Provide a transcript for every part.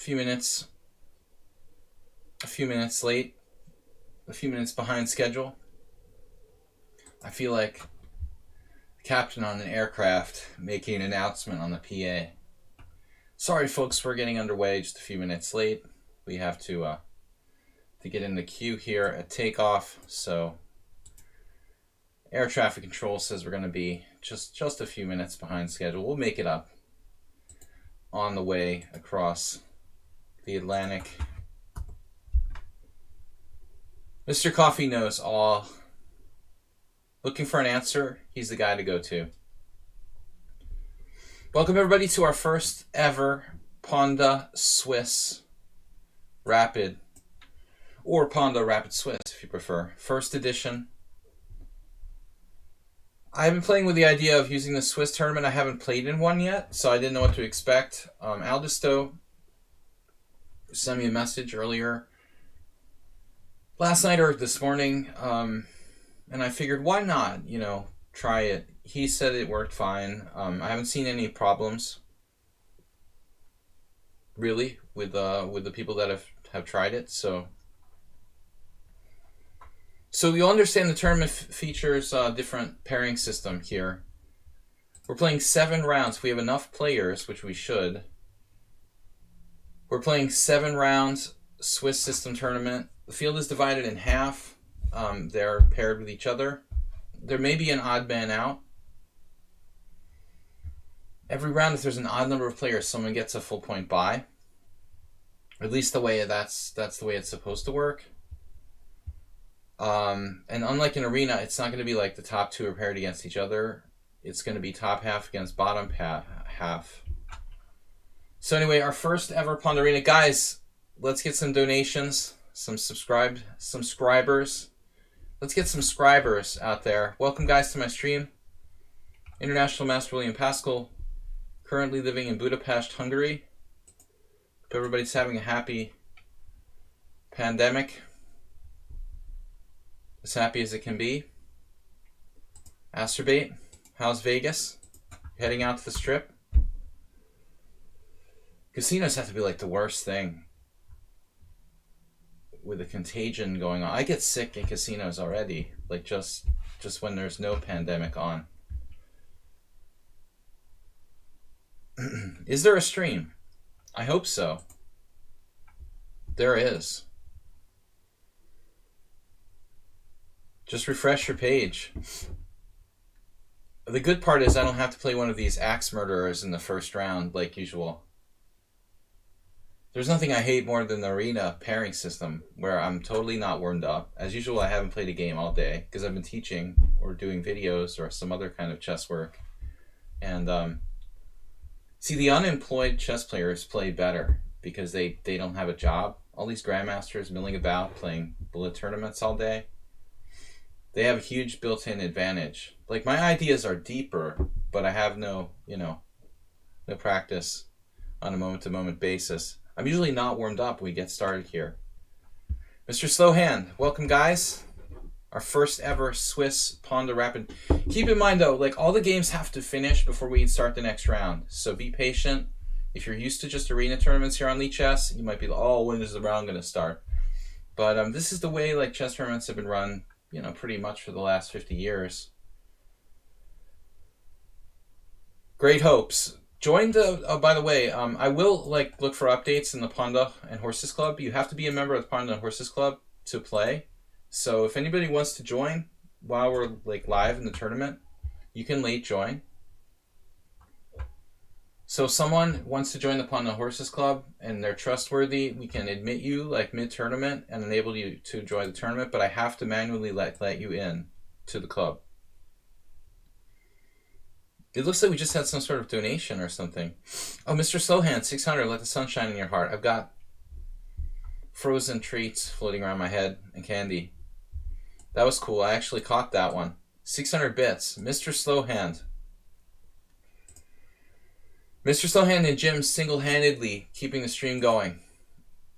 few minutes late, a few minutes behind schedule. I feel like the captain on an aircraft making an announcement on the PA. Sorry, folks, we're getting underway just a few minutes late. We have to get in the queue here at takeoff. So air traffic control says we're going to be just a few minutes behind schedule. We'll make it up on the way across the Atlantic. Mr. Coffee knows all. Looking for an answer? He's the guy to go to. Welcome everybody to our first ever Pawnda Swiss Rapid, or Pawnda Rapid Swiss if you prefer. First edition. I've been playing with the idea of using the Swiss tournament. I haven't played in one yet, so I didn't know what to expect. Aldisto sent me a message earlier last night or this morning, and I figured, why not, try it. He said it worked fine. I haven't seen any problems, really, with the people that have tried it. So you'll understand the tournament features a different pairing system here. We're playing 7 rounds. We have enough players, which we should. We're playing 7 rounds Swiss system tournament. The field is divided in half. They're paired with each other. There may be an odd man out. Every round, if there's an odd number of players, someone gets a full point bye. At least that's the way it's supposed to work. And unlike an arena, it's not going to be like the top 2 are paired against each other. It's going to be top half against bottom half. So anyway, our first ever Pawnda Arena. Guys, let's get some donations, some subscribers. Let's get some scribers out there. Welcome, guys, to my stream. International Master William Pascal, currently living in Budapest, Hungary. Hope everybody's having a happy pandemic. As happy as it can be. Asterbate, how's Vegas? Heading out to the Strip? Casinos have to be like the worst thing with the contagion going on. I get sick in casinos already, like just when there's no pandemic on. Is there a stream? I hope so. There is. Just refresh your page. The good part is I don't have to play one of these axe murderers in the first round like usual. There's nothing I hate more than the arena pairing system where I'm totally not warmed up. As usual, I haven't played a game all day because I've been teaching or doing videos or some other kind of chess work. And see, the unemployed chess players play better because they don't have a job. All these grandmasters milling about playing bullet tournaments all day. They have a huge built-in advantage. Like, my ideas are deeper, but I have no practice on a moment-to-moment basis. I'm usually not warmed up when we get started here. Mr. Slowhand, welcome, guys. Our first ever Swiss Pawnda Rapid. Keep in mind, though, like, all the games have to finish before we start the next round. So be patient. If you're used to just arena tournaments here on lichess, you might be like, oh, when is the round going to start? But this is the way, like, chess tournaments have been run, pretty much for the last 50 years. Great hopes. Join the, by the way, I will look for updates in the Pawnda and Horses Club. You have to be a member of the Pawnda and Horses Club to play. So if anybody wants to join while we're live in the tournament, you can late join. So if someone wants to join the Pawnda and Horses Club and they're trustworthy, we can admit you mid-tournament and enable you to join the tournament, but I have to manually let you in to the club. It looks like we just had some sort of donation or something. Oh, Mr. Slowhand, 600, let the sun shine in your heart. I've got frozen treats floating around my head and candy. That was cool. I actually caught that one. 600 bits. Mr. Slowhand. Mr. Slowhand and Jim single-handedly keeping the stream going.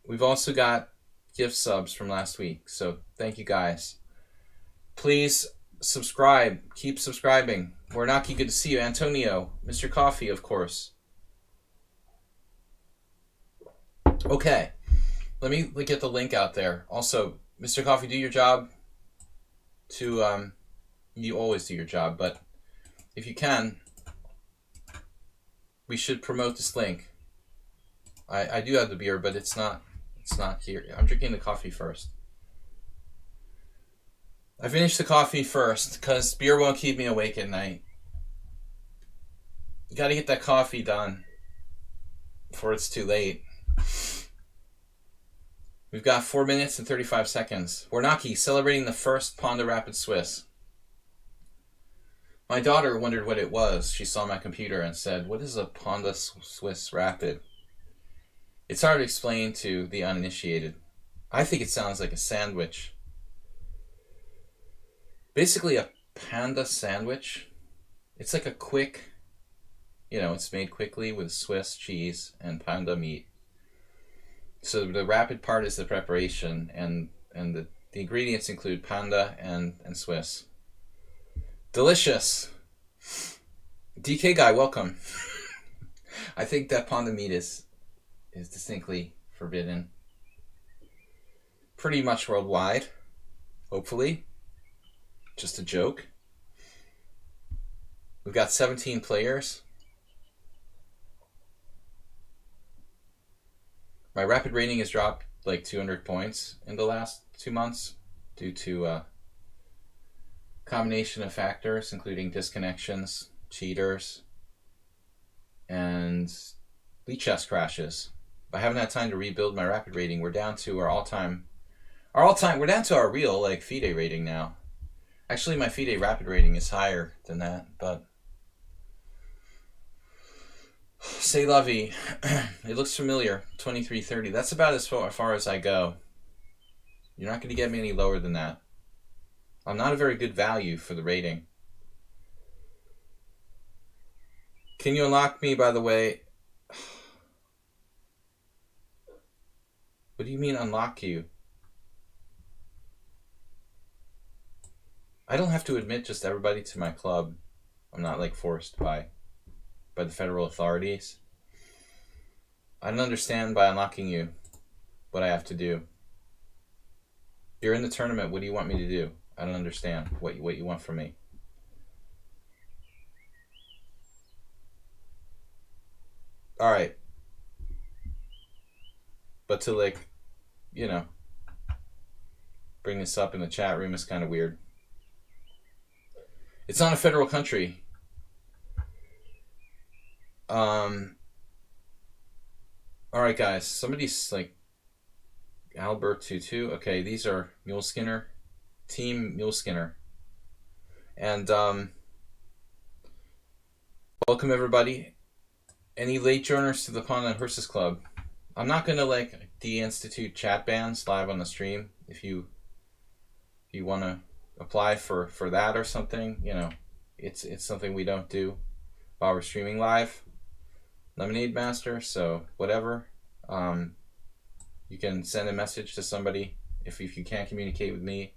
We've also got gift subs from last week, so thank you guys. Please subscribe. Keep subscribing. Warnaki, good to see you. Antonio, Mr. Coffee, of course. Okay, let me get the link out there. Also, Mr. Coffee, do your job. You always do your job, but if you can, we should promote this link. I do have the beer, but it's not here. I'm drinking the coffee first. I finished the coffee first because beer won't keep me awake at night. You got to get that coffee done before it's too late. We've got 4 minutes and 35 seconds. Warnaki celebrating the first Pawnda Rapid Swiss. My daughter wondered what it was. She saw my computer and said, "What is a Pawnda Swiss Rapid?" It's hard to explain to the uninitiated. I think it sounds like a sandwich. Basically a panda sandwich. It's like a quick, it's made quickly with Swiss cheese and panda meat. So the rapid part is the preparation, and the ingredients include panda and Swiss. Delicious. DK guy, welcome. I think that panda meat is distinctly forbidden. Pretty much worldwide, hopefully. Just a joke. We've got 17 players. My rapid rating has dropped like 200 points in the last 2 months due to a combination of factors, including disconnections, cheaters, and lichess crashes. I haven't had time to rebuild my rapid rating. We're down to we're down to our real FIDE rating now. Actually, my FIDE rapid rating is higher than that, but say la vie. It looks familiar. 2330. That's about as far as I go. You're not going to get me any lower than that. I'm not a very good value for the rating. Can you unlock me, by the way? What do you mean unlock you? I don't have to admit just everybody to my club. I'm not forced by the federal authorities. I don't understand by unlocking you what I have to do. You're in the tournament. What do you want me to do? I don't understand what you want from me. All right. But to bring this up in the chat room is kind of weird. It's not a federal country. All right, guys. Somebody's Albert Tutu. Okay, these are Mule Skinner, Team Mule Skinner, and welcome everybody. Any late joiners to the Pawnda Horses Club? I'm not gonna deinstitute chat bans live on the stream. If you want to apply for that or something, it's something we don't do while we're streaming live. Lemonade Master, so whatever. You can send a message to somebody. If you can't communicate with me,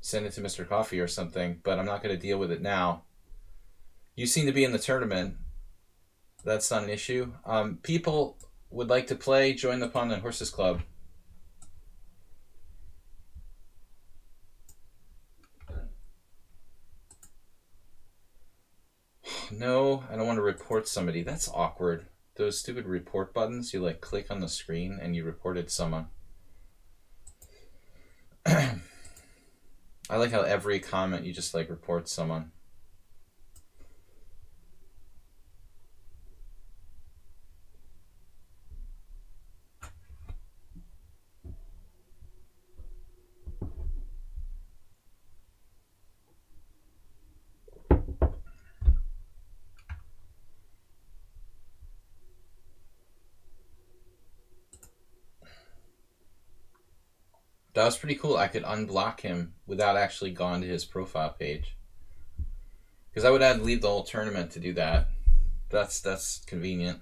send it to Mr. Coffee or something, but I'm not going to deal with it now. You seem to be in the tournament. That's not an issue. People would like to play, join the Pawnda Horses Club. No, I don't want to report somebody. That's awkward. Those stupid report buttons, you click on the screen and you reported someone. I like how every comment you just report someone. That was pretty cool. I could unblock him without actually going to his profile page. Because I would have to leave the whole tournament to do that. That's convenient.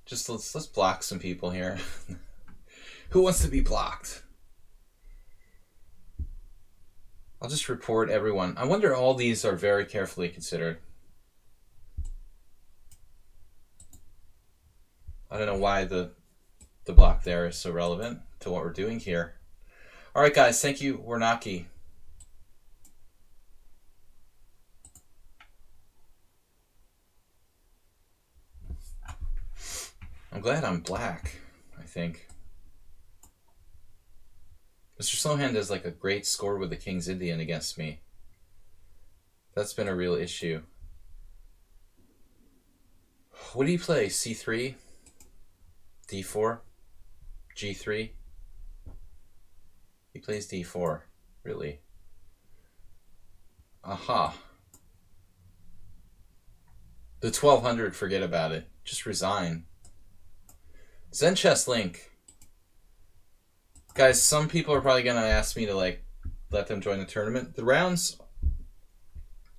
Just let's block some people here. Who wants to be blocked? I'll just report everyone. I wonder all these are very carefully considered. I don't know why the the block there is so relevant to what we're doing here. All right, guys. Thank you, Warnaki. I'm glad I'm black, I think. Mr. Slowhand has like a great score with the King's Indian against me. That's been a real issue. What do you play? C3? D4? G3? He plays D4. Really? Aha. The 1200, forget about it. Just resign. Zen Chess Link. Guys, some people are probably going to ask me to like let them join the tournament. The rounds,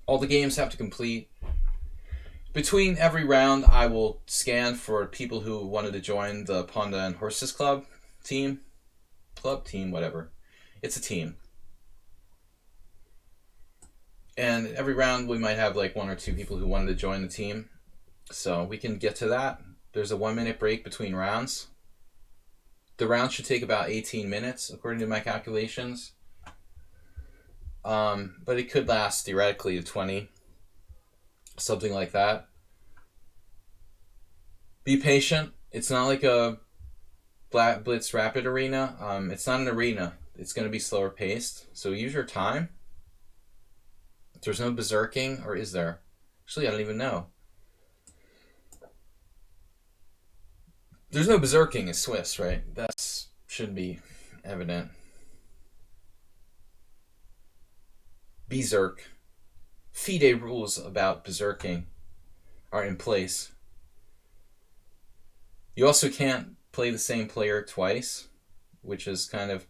all the games have to complete. Between every round, I will scan for people who wanted to join the Pawnda and Horses Club team. Club team, whatever. It's a team. And every round, we might have like 1 or 2 people who wanted to join the team. So we can get to that. There's a 1-minute break between rounds. The round should take about 18 minutes, according to my calculations. But it could last theoretically to 20. Something like that. Be patient. It's not like a Blitz Rapid arena. It's not an arena. It's going to be slower paced. So use your time. There's no berserking, or is there? Actually, I don't even know. There's no berserking in Swiss, right? That should be evident. Berserk. FIDE rules about berserking are in place. You also can't play the same player twice, which is kind of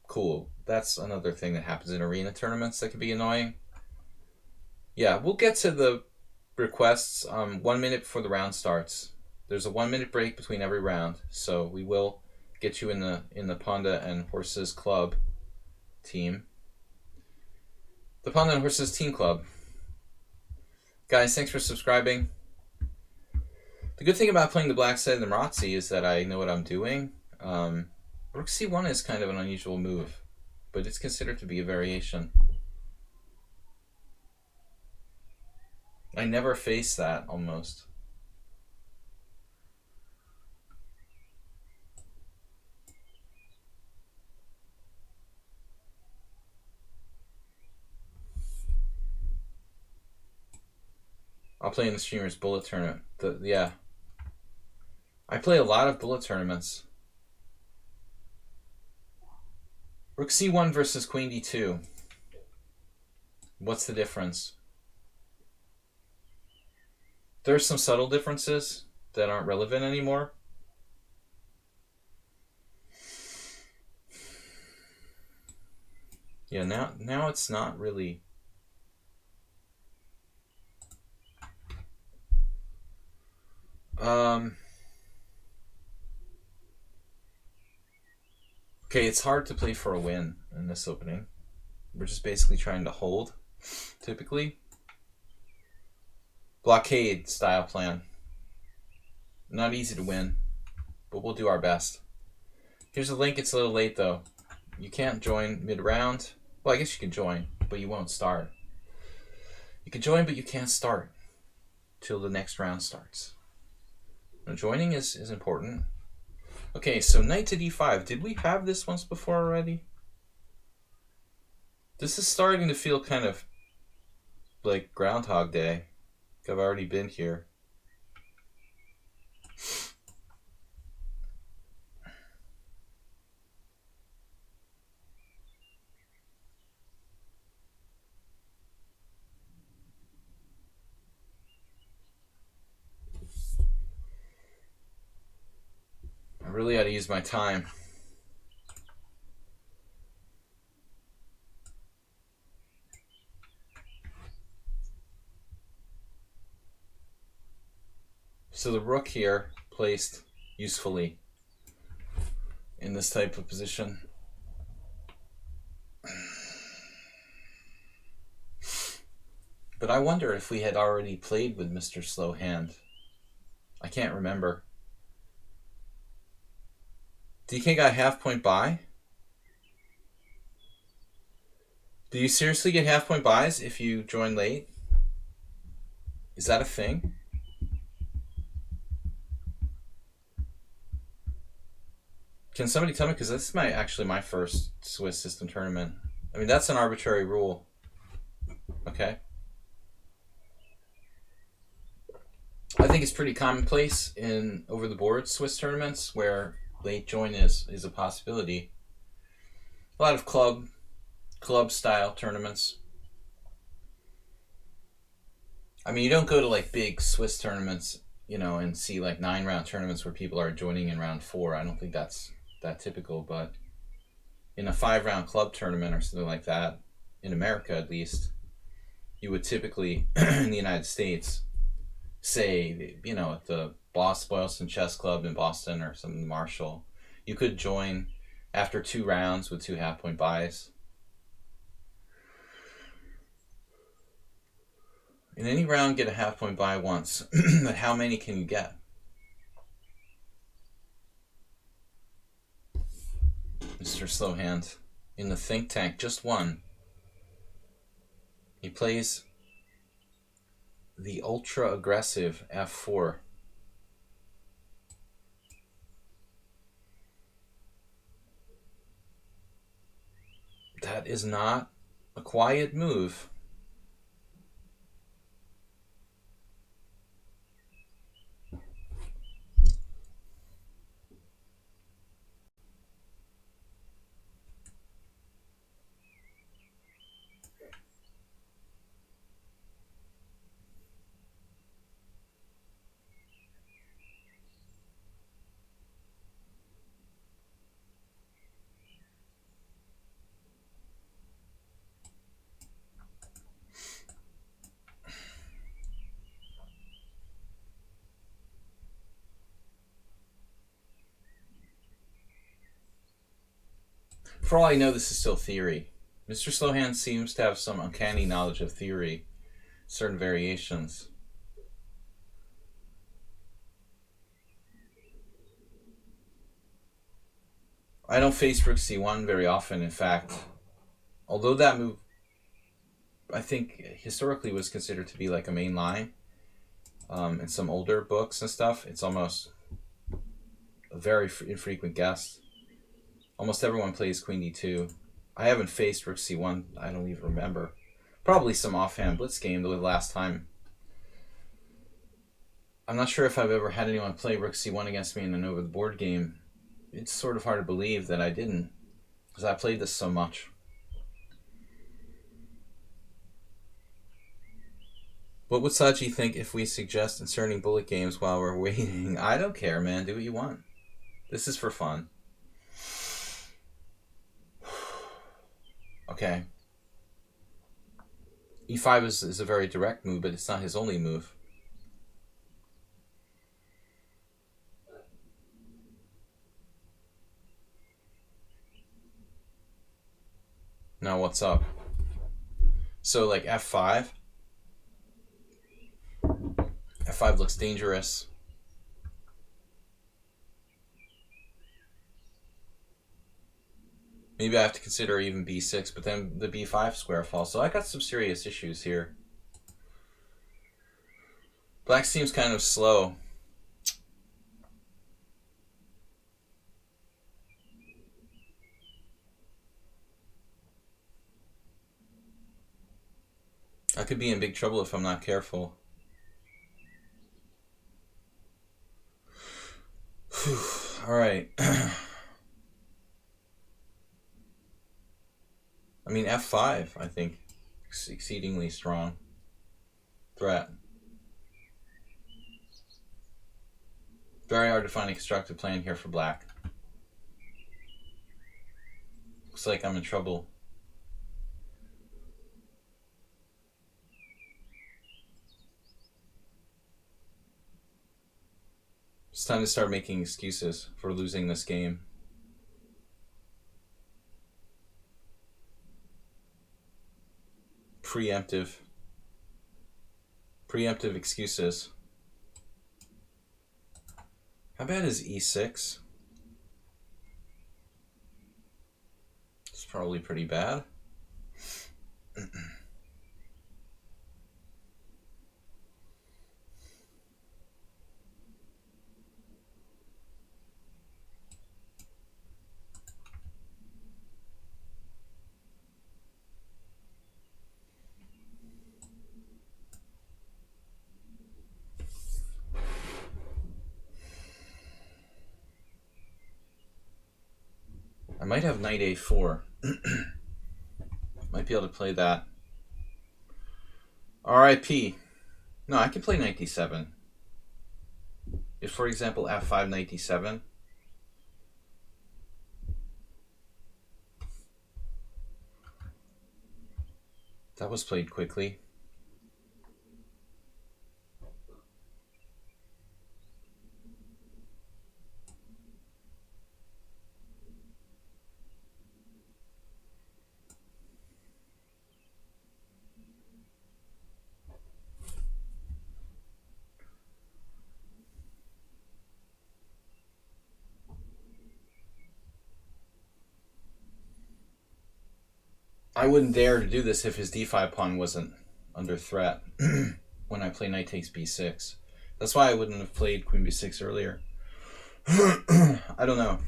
cool. That's another thing that happens in arena tournaments that can be annoying. Yeah, we'll get to the requests 1 minute before the round starts. There's a 1-minute break between every round, so we will get you in the Pawnda and Horses Club team. The Pawnda and Horses Team Club. Guys, thanks for subscribing. The good thing about playing the black side of the Marazzi is that I know what I'm doing. Rook C1 is kind of an unusual move, but it's considered to be a variation. I never face that, almost. I'll play in the streamer's bullet tournament. Yeah. I play a lot of bullet tournaments. Rook C1 versus Queen D2. What's the difference? There's some subtle differences that aren't relevant anymore. Yeah, now it's not really... Okay, it's hard to play for a win in this opening. We're just basically trying to hold, typically. Blockade style plan. Not easy to win, but we'll do our best. Here's a link. It's a little late, though. You can't join mid-round. Well, I guess you can join, but you won't start. You can join, but you can't start till the next round starts. Now, joining is important. Okay, so knight to d5. Did we have this once before already? This is starting to feel kind of like Groundhog Day. I've already been here. I really ought to use my time. So the rook here placed usefully in this type of position. But I wonder if we had already played with Mr. Slowhand. I can't remember. DK got half point buy? Do you seriously get half point buys if you join late? Is that a thing? Can somebody tell me? Because this is actually my first Swiss system tournament. I mean, that's an arbitrary rule. Okay. I think it's pretty commonplace in over-the-board Swiss tournaments where late join is a possibility. A lot of club-style tournaments. I mean, you don't go to like big Swiss tournaments, you know, and see like 9-round tournaments where people are joining in round 4. I don't think that's that typical, but in a 5-round club tournament or something like that, in America at least, you would typically, in the United States, say, you know, at the Boylston Chess Club in Boston or something, Marshall, you could join after 2 rounds with 2 half-point buys. In any round, get a half-point buy once. But how many can you get? Mr. Slowhand. In the think tank, just one. He plays the ultra-aggressive f4. That is not a quiet move. For all I know, this is still theory. Mr. Slowhand seems to have some uncanny knowledge of theory, certain variations. I don't face rook c1 very often, in fact. Although that move, I think, historically was considered to be like a main line in some older books and stuff. It's almost a very infrequent guess. Almost everyone plays queen d2. I haven't faced rook c1. I don't even remember. Probably some offhand blitz game the last time. I'm not sure if I've ever had anyone play rook c1 against me in an over-the-board game. It's sort of hard to believe that I didn't, because I played this so much. What would Sladgie think if we suggest inserting bullet games while we're waiting? I don't care, man. Do what you want. This is for fun. Okay. e5 is a very direct move, but it's not his only move. Now what's up? So like f5. f5 looks dangerous. Maybe I have to consider even b6, but then the b5 square falls. So I got some serious issues here. Black seems kind of slow. I could be in big trouble if I'm not careful. All right. I mean, f5, I think, exceedingly strong threat. Very hard to find a constructive plan here for black. Looks like I'm in trouble. It's time to start making excuses for losing this game. Preemptive excuses. How bad is e6? probably pretty bad. I might have knight a4. Might be able to play that. RIP. No, I can play knight d7. If, for example, f5, knight d7. That was played quickly. I wouldn't dare to do this if his d5 pawn wasn't under threat when I play knight takes b6. That's why I wouldn't have played queen b6 earlier. I don't know.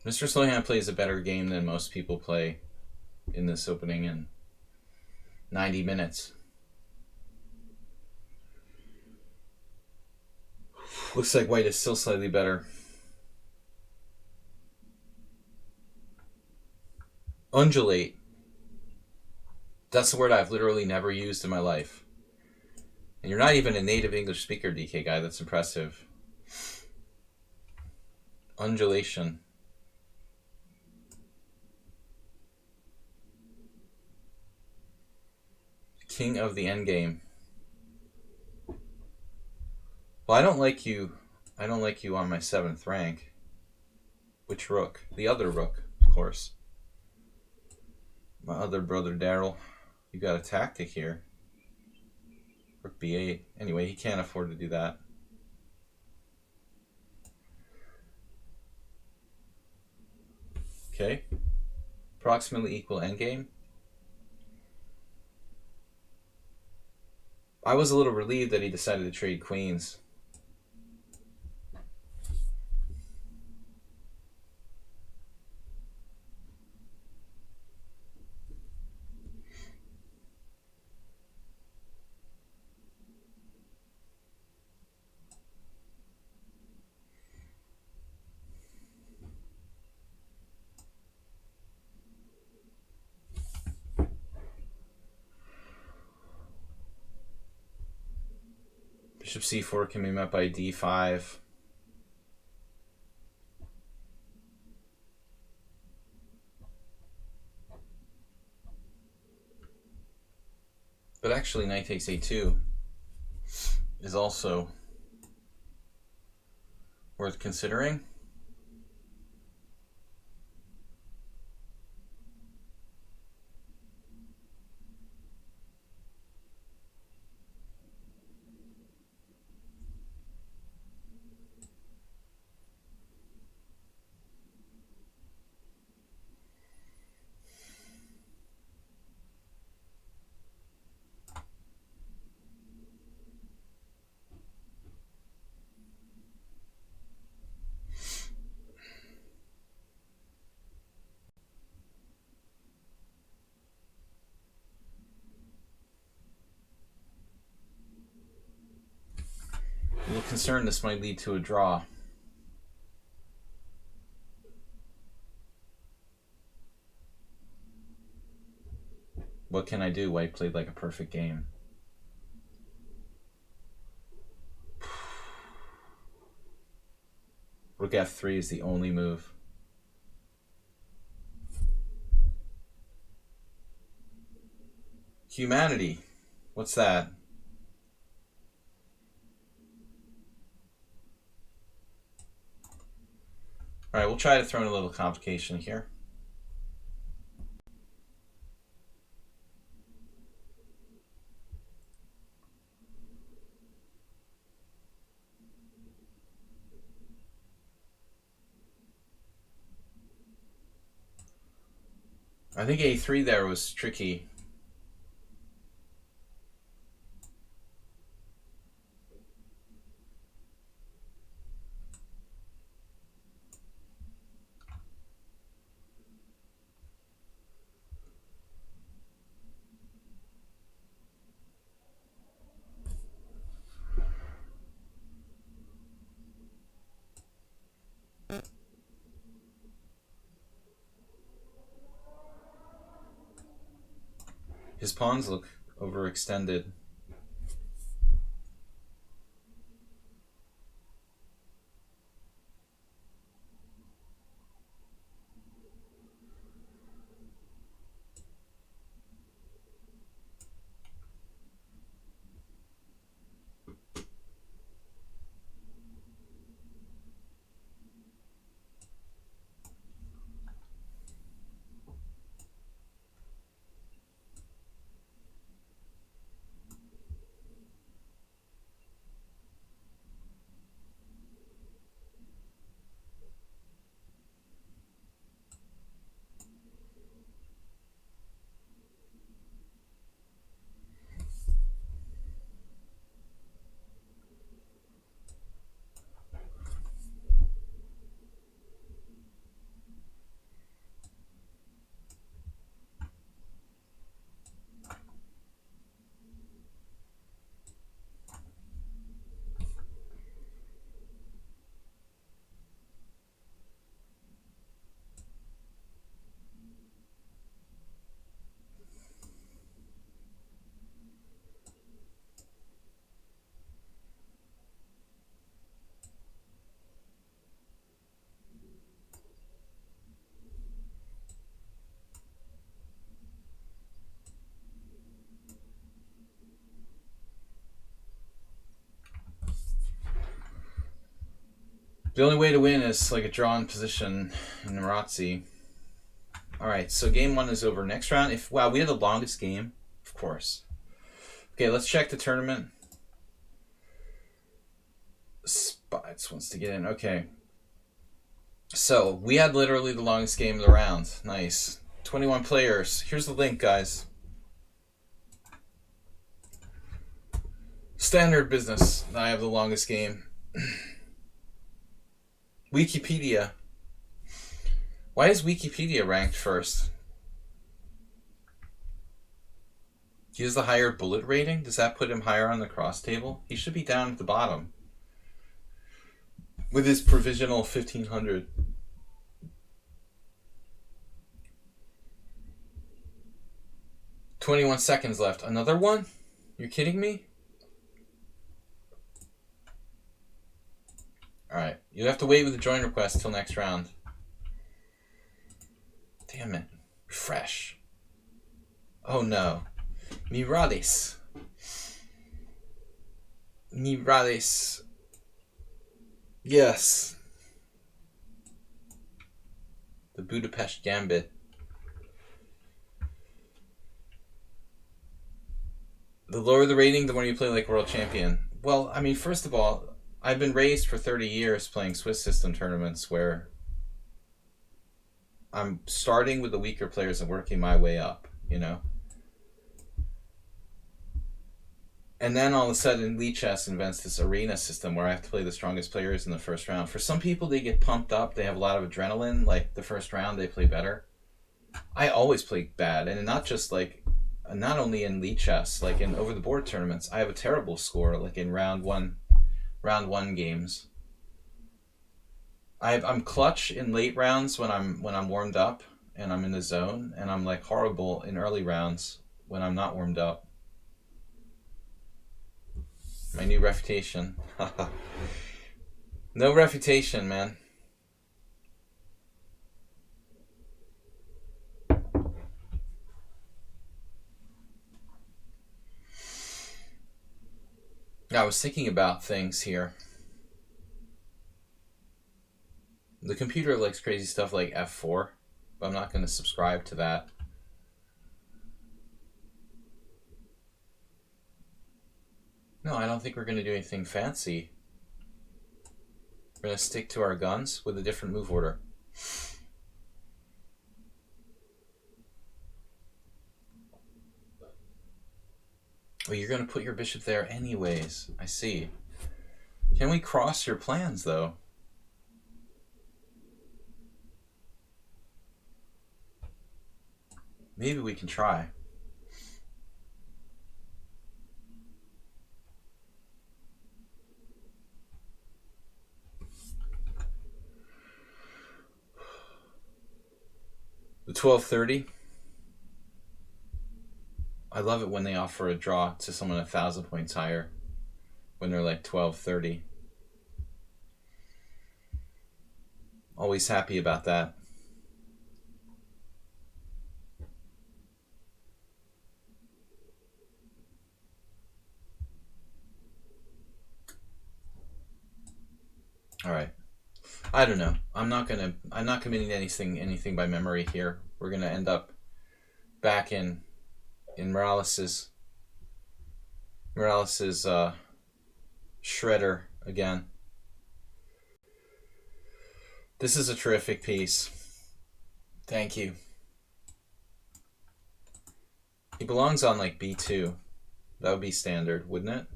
Mr. Slowhand plays a better game than most people play in this opening in 90 minutes. Looks like white is still slightly better. Undulate. That's a word I've literally never used in my life. And you're not even a native English speaker, DK guy. That's impressive. Undulation. King of the endgame. Well, I don't like you. I don't like you on my 7th rank. Which rook? The other rook, of course. My other brother, Daryl. You got a tactic here. Rook b8. Anyway, he can't afford to do that. Okay. Approximately equal endgame. I was a little relieved that he decided to trade queens. Bishop c4 can be met by d5. But actually, knight takes a2 is also worth considering. A little concerned this might lead to a draw. What can I do? White played like a perfect game. Rook f3 is the only move. Humanity. What's that? All right, we'll try to throw in a little complication here. I think a3 there was tricky. His pawns look overextended. The only way to win is like a drawn position in Narazzi. Alright, so game 1 is over. Next round, wow, we had the longest game. Of course. Okay, let's check the tournament. Spots wants to get in. Okay. So, we had literally the longest game of the round. Nice. 21 players. Here's the link, guys. Standard business. I have the longest game. Wikipedia. Why is Wikipedia ranked first? He has the higher bullet rating? Does that put him higher on the cross table? He should be down at the bottom. With his provisional 1500. "21 seconds left. Another one? You're kidding me?" Alright, you have to wait with the join request till next round. Damn it. Refresh. Oh no. Mirades. Mirades. Yes. The Budapest Gambit. The lower the rating, the more you play like world champion. Well, I mean, first of all, I've been raised for 30 years playing Swiss system tournaments where I'm starting with the weaker players and working my way up, you know? And then all of a sudden, lichess invents this arena system where I have to play the strongest players in the first round. For some people, they get pumped up. They have a lot of adrenaline. Like, the first round, they play better. I always play bad. And not just, like, not only in lichess, like in over-the-board tournaments, I have a terrible score, like in round one games. I'm clutch in late rounds when I'm warmed up and I'm in the zone, and I'm like horrible in early rounds when I'm not warmed up. My new reputation. No reputation, man. I was thinking about things here. The computer likes crazy stuff like F4, but I'm not going to subscribe to that. No, I don't think we're going to do anything fancy. We're going to stick to our guns with a different move order. Well, you're going to put your bishop there anyways. I see. Can we cross your plans, though? Maybe we can try. The 1230. I love it when they offer a draw to someone 1,000 points higher. When they're like 1230. Always happy about that. All right. I don't know. I'm not committing anything by memory here. We're gonna end up back in Morales's shredder again. This is a terrific piece. Thank you. He belongs on like B2. That would be standard, wouldn't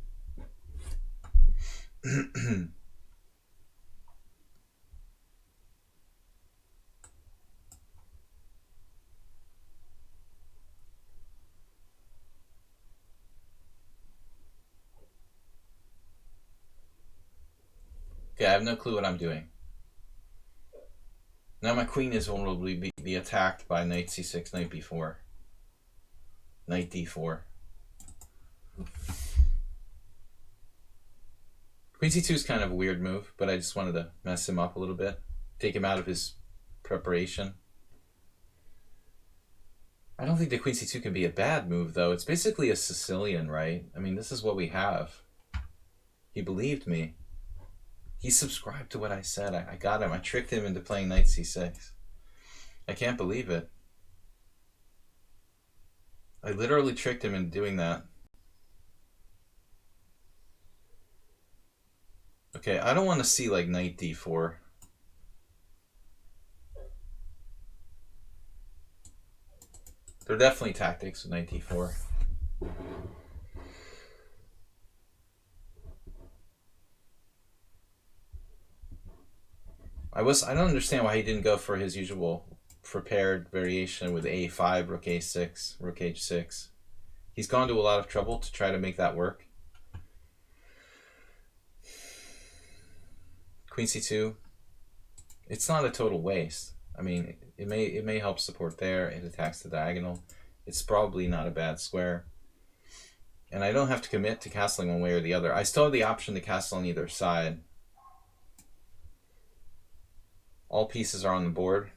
it? Okay, I have no clue what I'm doing. Now my queen is vulnerably be attacked by knight c6, knight b4, knight d4. Queen c2 is kind of a weird move, but I just wanted to mess him up a little bit, take him out of his preparation. I don't think the queen c2 can be a bad move, though. It's basically a Sicilian, right? I mean, this is what we have. He believed me. He subscribed to what I said. I got him. I tricked him into playing knight c6. I can't believe it. I literally tricked him into doing that. Okay, I don't want to see like knight d4. There are definitely tactics with knight d4. I don't understand why he didn't go for his usual prepared variation with a5, rook a6, rook h6. He's gone to a lot of trouble to try to make that work. Queen c2. It's not a total waste. I mean, it may help support there. It attacks the diagonal. It's probably not a bad square. And I don't have to commit to castling one way or the other. I still have the option to castle on either side. All pieces are on the board.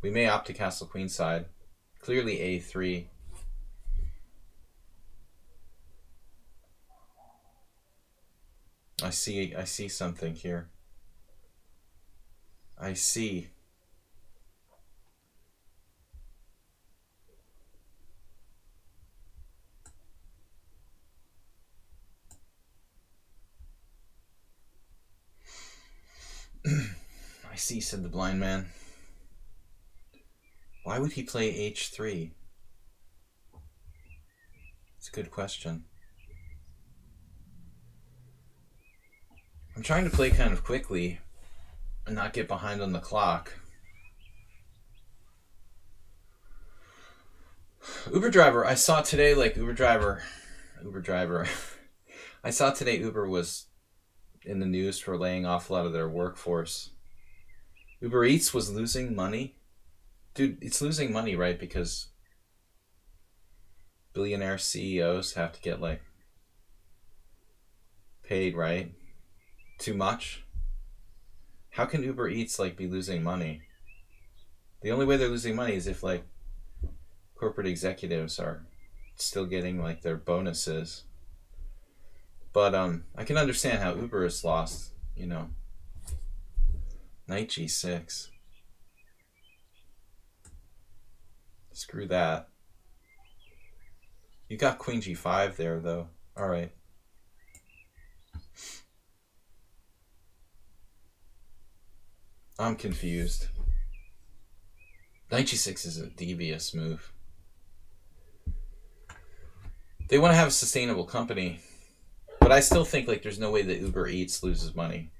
We may opt to castle queenside. Clearly a3. I see something here. I see. I see, said the blind man. Why would he play h3? It's a good question. I'm trying to play kind of quickly and not get behind on the clock. Uber driver, I saw today, like Uber driver. I saw today Uber was in the news for laying off a lot of their workforce. Uber Eats was losing money. Dude, it's losing money, right? Because billionaire CEOs have to get like paid, right? Too much. How can Uber Eats like be losing money? The only way they're losing money is if like corporate executives are still getting like their bonuses. But I can understand how Uber is lost, you know. Knight g6. Screw that. You got queen g5 there, though. All right. I'm confused. Knight g6 is a devious move. They want to have a sustainable company, but I still think like there's no way that Uber Eats loses money.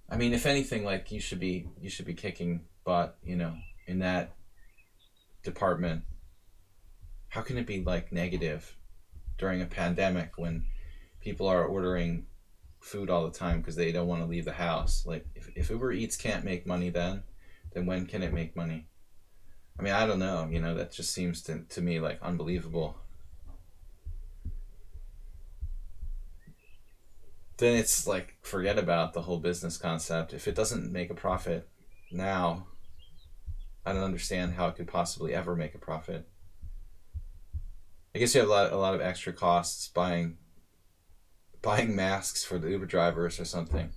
I mean, if anything, like you should be kicking butt, you know, in that department. How can it be like negative during a pandemic when people are ordering food all the time because they don't want to leave the house? Like if Uber Eats can't make money, then when can it make money? I mean, I don't know. You know, that just seems to me like unbelievable. Then it's like forget about the whole business concept. If it doesn't make a profit now, I don't understand how it could possibly ever make a profit. I guess you have a lot of extra costs buying masks for the Uber drivers or something.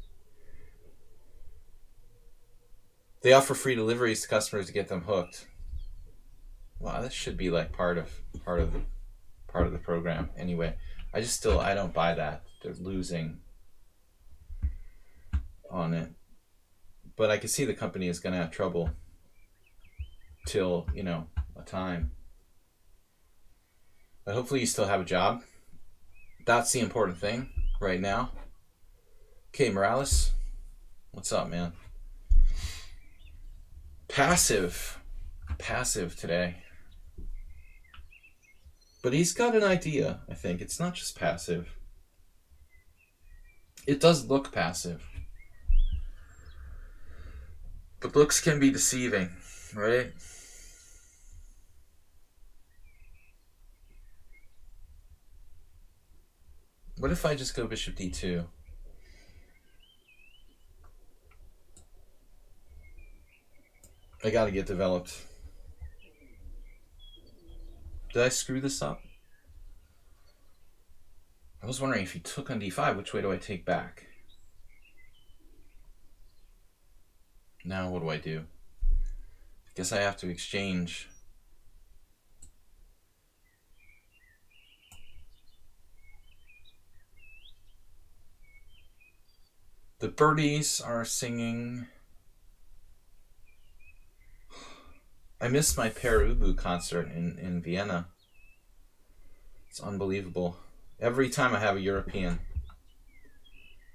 They offer free deliveries to customers to get them hooked. Wow, this should be like part of the program. Anyway, I don't buy that. They're losing on it. But I can see the company is going to have trouble till, you know, a time. But hopefully you still have a job. That's the important thing right now. Okay, Morales, what's up, man? Passive today. But he's got an idea, I think. It's not just passive. It does look passive. But looks can be deceiving, right? What if I just go bishop d2? I gotta get developed. Did I screw this up? I was wondering if he took on d5, which way do I take back? Now what do I do? I guess I have to exchange. The birdies are singing. I missed my Per Ubu concert in Vienna. It's unbelievable. Every time I have a European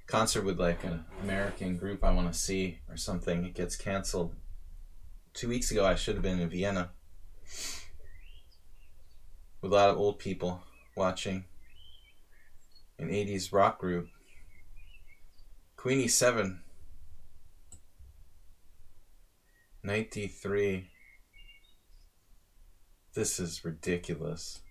concert with like an American group I want to see or something, it gets canceled. 2 weeks ago I should have been in Vienna with a lot of old people watching an 80s rock group. Queen e7. Knight d3. This is ridiculous.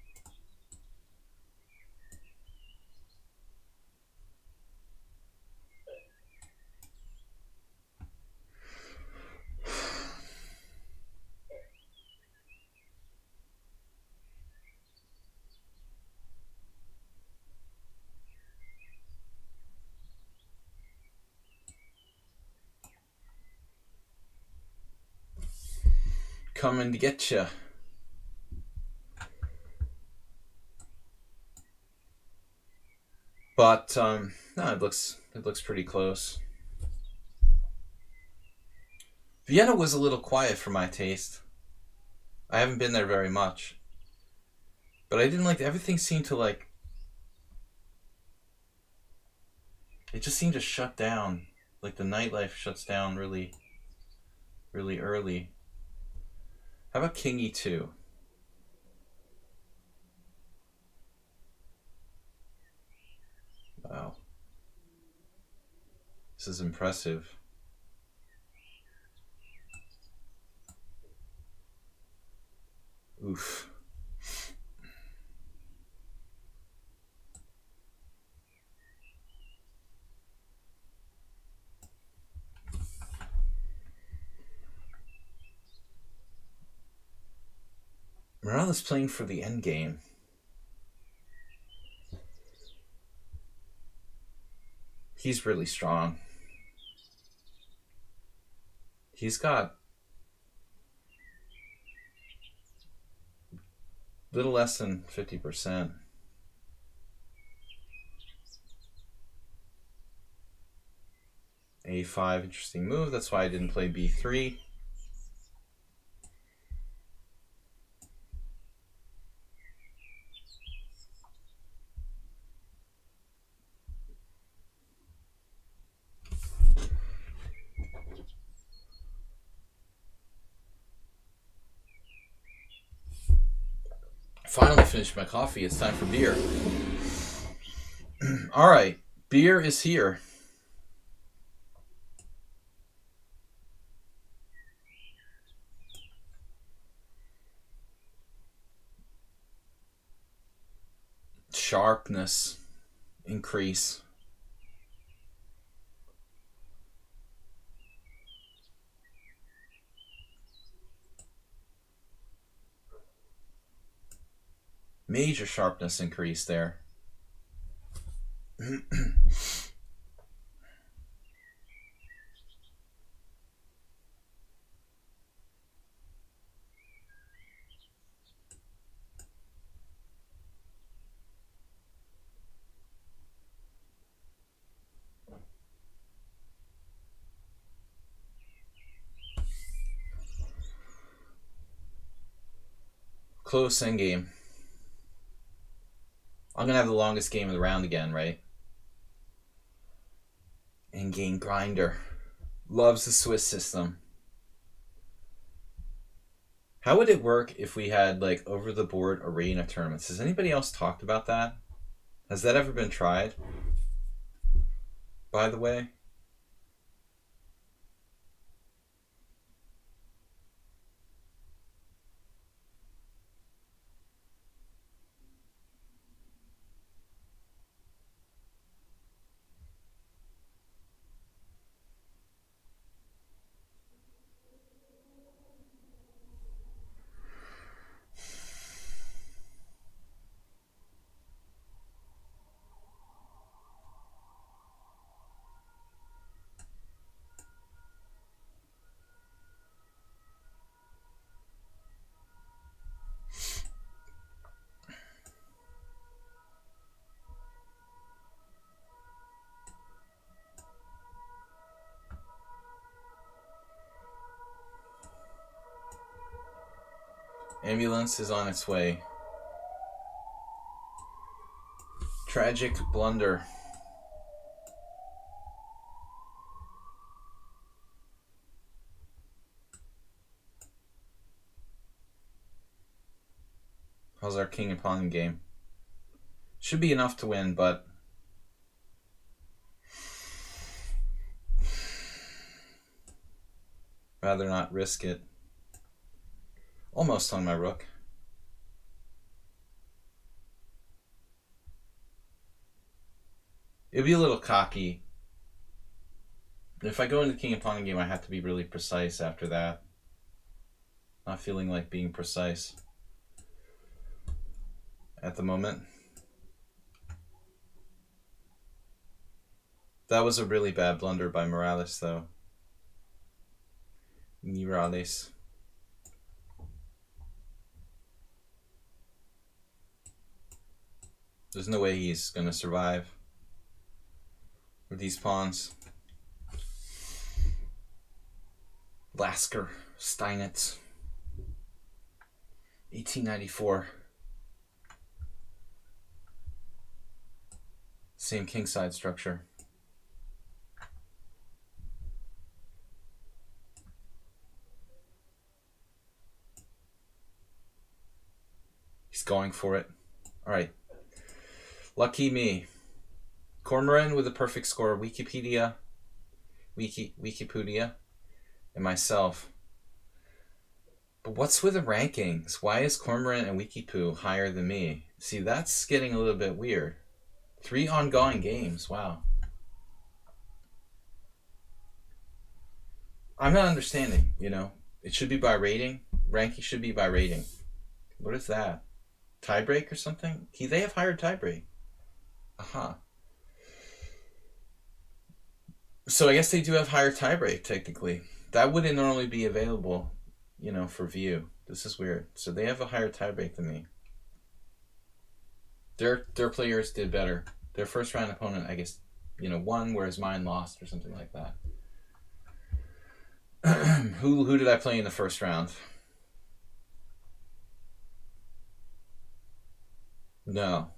Coming to get you. But no, it looks pretty close. Vienna was a little quiet for my taste. I haven't been there very much, but I didn't like everything seemed to like. It just seemed to shut down. Like the nightlife shuts down really, really early. How about King e2? Wow. This is impressive. Oof. Morales playing for the endgame. He's really strong. He's got little less than 50%. A5, interesting move. That's why I didn't play B3. Finally finished my coffee. It's time for beer. All right, beer is here. Sharpness increase. Major sharpness increase there. Close endgame. I'm going to have the longest game of the round again, right? Endgame grinder. Loves the Swiss system. How would it work if we had like over-the-board arena tournaments? Has anybody else talked about that? Has that ever been tried? By the way? Ambulance is on its way. Tragic blunder. How's our king and pawn game? Should be enough to win, but rather not risk it. Almost on my rook. It'd be a little cocky. If I go into king and pawn game, I have to be really precise after that. Not feeling like being precise at the moment. That was a really bad blunder by Morales, though. Morales. There's no way he's going to survive with these pawns. Lasker, Steinitz, 1894. Same kingside structure. He's going for it. All right. Lucky me. Cormoran with a perfect score. Wikipedia, and myself. But what's with the rankings? Why is Cormoran and Wikipoo higher than me? See, that's getting a little bit weird. 3 ongoing games. Wow. I'm not understanding, you know. It should be by rating. Ranking should be by rating. What is that? Tiebreak or something? They have higher tiebreak. Aha. So I guess they do have higher tiebreak, technically. That wouldn't normally be available, you know, for view. This is weird. So they have a higher tiebreak than me. Their players did better. Their first round opponent, I guess, you know, won, whereas mine lost or something like that. Who did I play in the first round? No.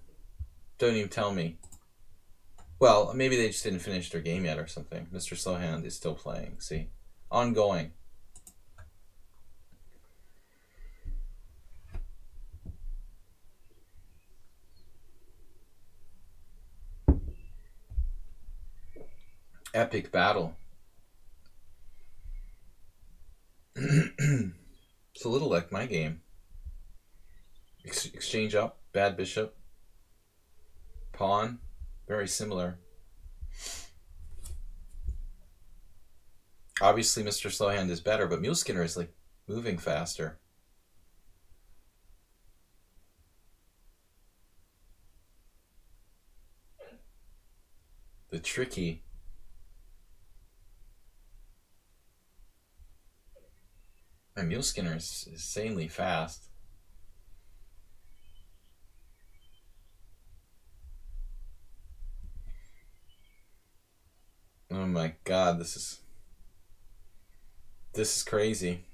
Don't even tell me. Well, maybe they just didn't finish their game yet or something. Mr. Slowhand is still playing, see? Ongoing. Epic battle. It's a little like my game. Exchange up, bad bishop, pawn, very similar. Obviously, Mr. Slowhand is better, but Mule Skinner is like moving faster. The tricky. And Mule Skinner is insanely fast. Oh my god, this is crazy.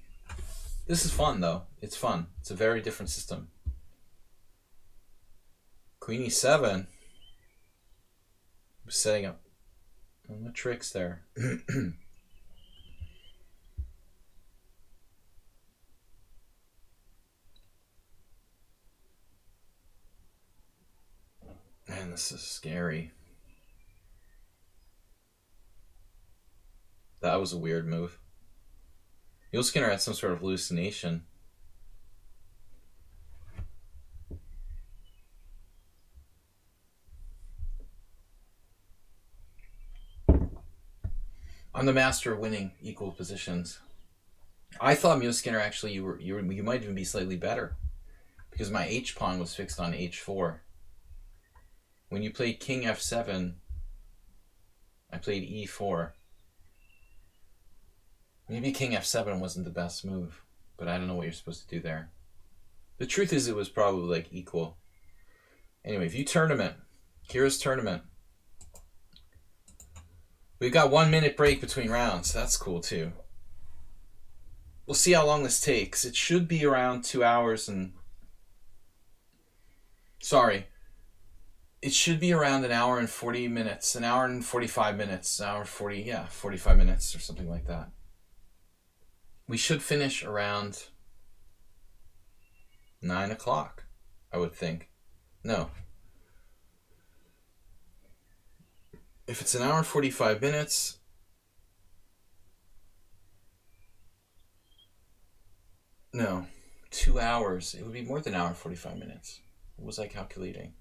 This is fun though. It's fun. It's a very different system. Queen e7. Setting up the tricks there. Man, this is scary. That was a weird move. Mule Skinner had some sort of hallucination. I'm the master of winning equal positions. I thought Mule Skinner actually you might even be slightly better because my H pawn was fixed on H4. When you played King F7, I played E4. Maybe King F7 wasn't the best move, but I don't know what you're supposed to do there. The truth is it was probably like equal. Anyway, view tournament. Here's tournament. We've got 1 minute break between rounds. That's cool too. We'll see how long this takes. It should be around 2 hours and... Sorry. It should be around an hour and 40 minutes. An hour and 45 minutes. An hour 40, yeah, 45 minutes or something like that. We should finish around 9 o'clock, I would think. No. If it's an hour and 45 minutes... No. 2 hours. It would be more than an hour and 45 minutes. What was I calculating?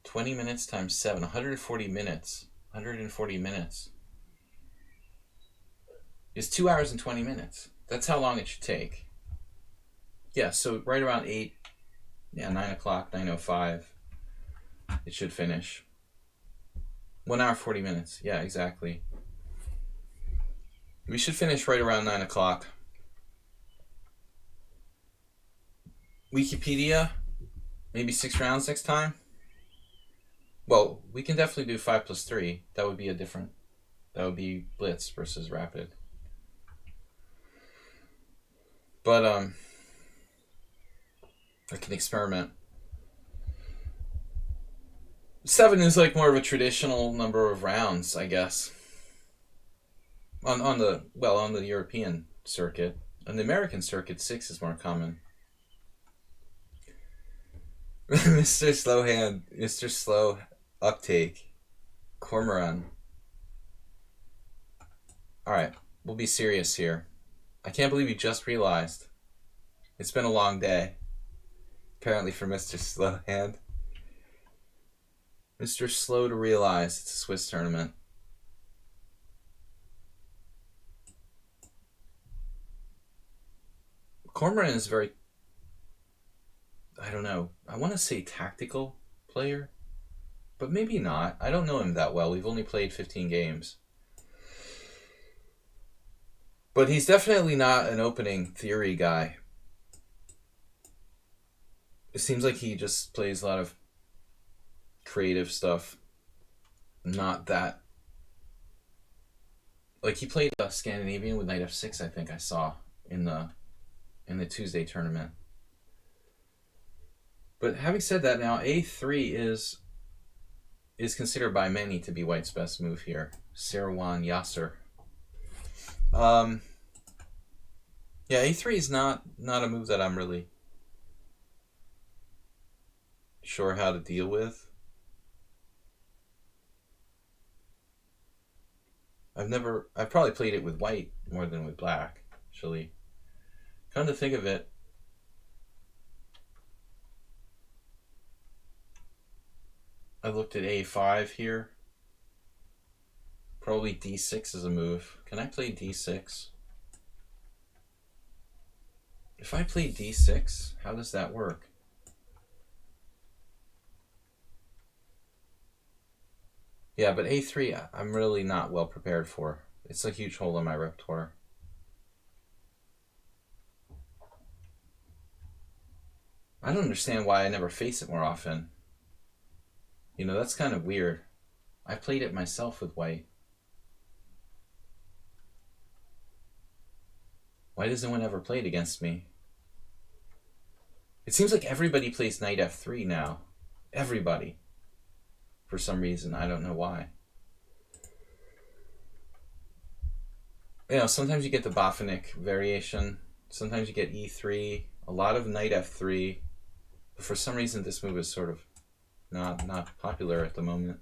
20 minutes times 7. 140 minutes. 140 minutes. Is 2 hours and 20 minutes. That's how long it should take. Yeah, so right around 8, 9 o'clock, 9:05, it should finish. 1 hour, 40 minutes. Yeah, exactly. We should finish right around 9 o'clock. Wikipedia, maybe 6 rounds next time. Well, we can definitely do 5+3. That would be a different. That would be Blitz versus Rapid. But I can experiment. 7 is like more of a traditional number of rounds, I guess. On the European circuit. On the American circuit, 6 is more common. Mr. Slowhand, Mr. Slow Uptake, Cormoran. Alright, we'll be serious here. I can't believe you just realized. It's been a long day. Apparently for Mr. Slowhand. Mr. Slow to realize it's a Swiss tournament. Cormoran is very... I don't know. I want to say tactical player. But maybe not. I don't know him that well. We've only played 15 games. But he's definitely not an opening theory guy. It seems like he just plays a lot of creative stuff. Not that... Like he played Scandinavian with Knight F6, I think I saw in the Tuesday tournament. But having said that, now A3 is considered by many to be White's best move here. Sirwan Yasser. Yeah, A3 is not a move that I'm really sure how to deal with. I've probably played it with white more than with black, actually. Come to think of it, I looked at a5 here. Probably d6 is a move. Can I play d6? If I play d6, how does that work? Yeah, but a3 I'm really not well prepared for. It's a huge hole in my repertoire. I don't understand why I never face it more often. You know, that's kind of weird. I played it myself with white. Why does no one ever play it against me? It seems like everybody plays knight f3 now. Everybody. For some reason, I don't know why. You know, sometimes you get the Boffinic variation. Sometimes you get e3. A lot of knight f3. But for some reason, this move is sort of not popular at the moment.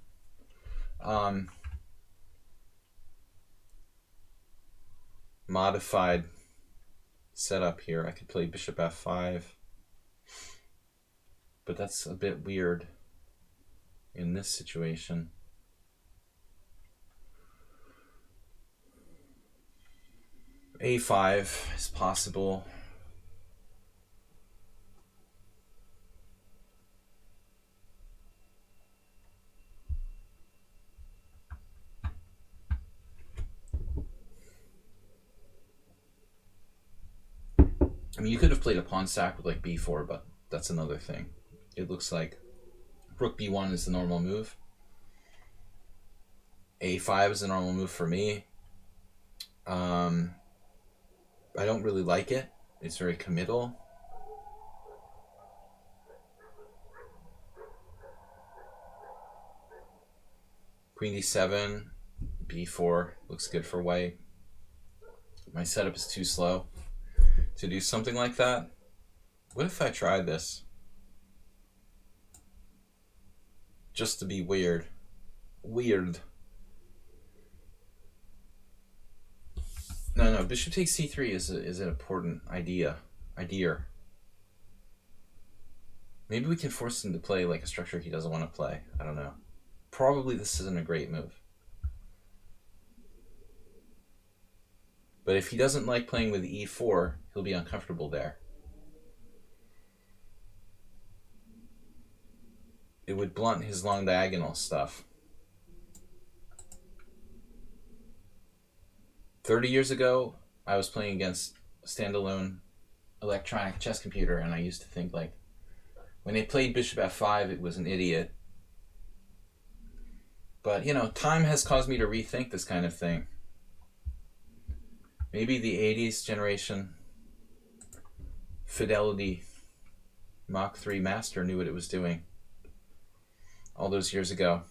Modified setup here. I could play bishop f5. But that's a bit weird in this situation. a5 is possible. I mean, you could have played a pawn sack with like b4, but that's another thing. It looks like rook b1 is the normal move. a5 is the normal move for me. I don't really like it. It's very committal. Queen d7, b4 looks good for white. My setup is too slow to do something like that. What if I tried this? Just to be weird. Weird. No, bishop takes c3 is an important idea. Maybe we can force him to play like a structure he doesn't want to play. I don't know. Probably this isn't a great move. But if he doesn't like playing with e4, he'll be uncomfortable there. It would blunt his long diagonal stuff. 30 years ago, I was playing against a standalone electronic chess computer, and I used to think, like, when they played bishop f5, it was an idiot. But, you know, time has caused me to rethink this kind of thing. Maybe the 80s generation Fidelity Mach 3 Master knew what it was doing all those years ago.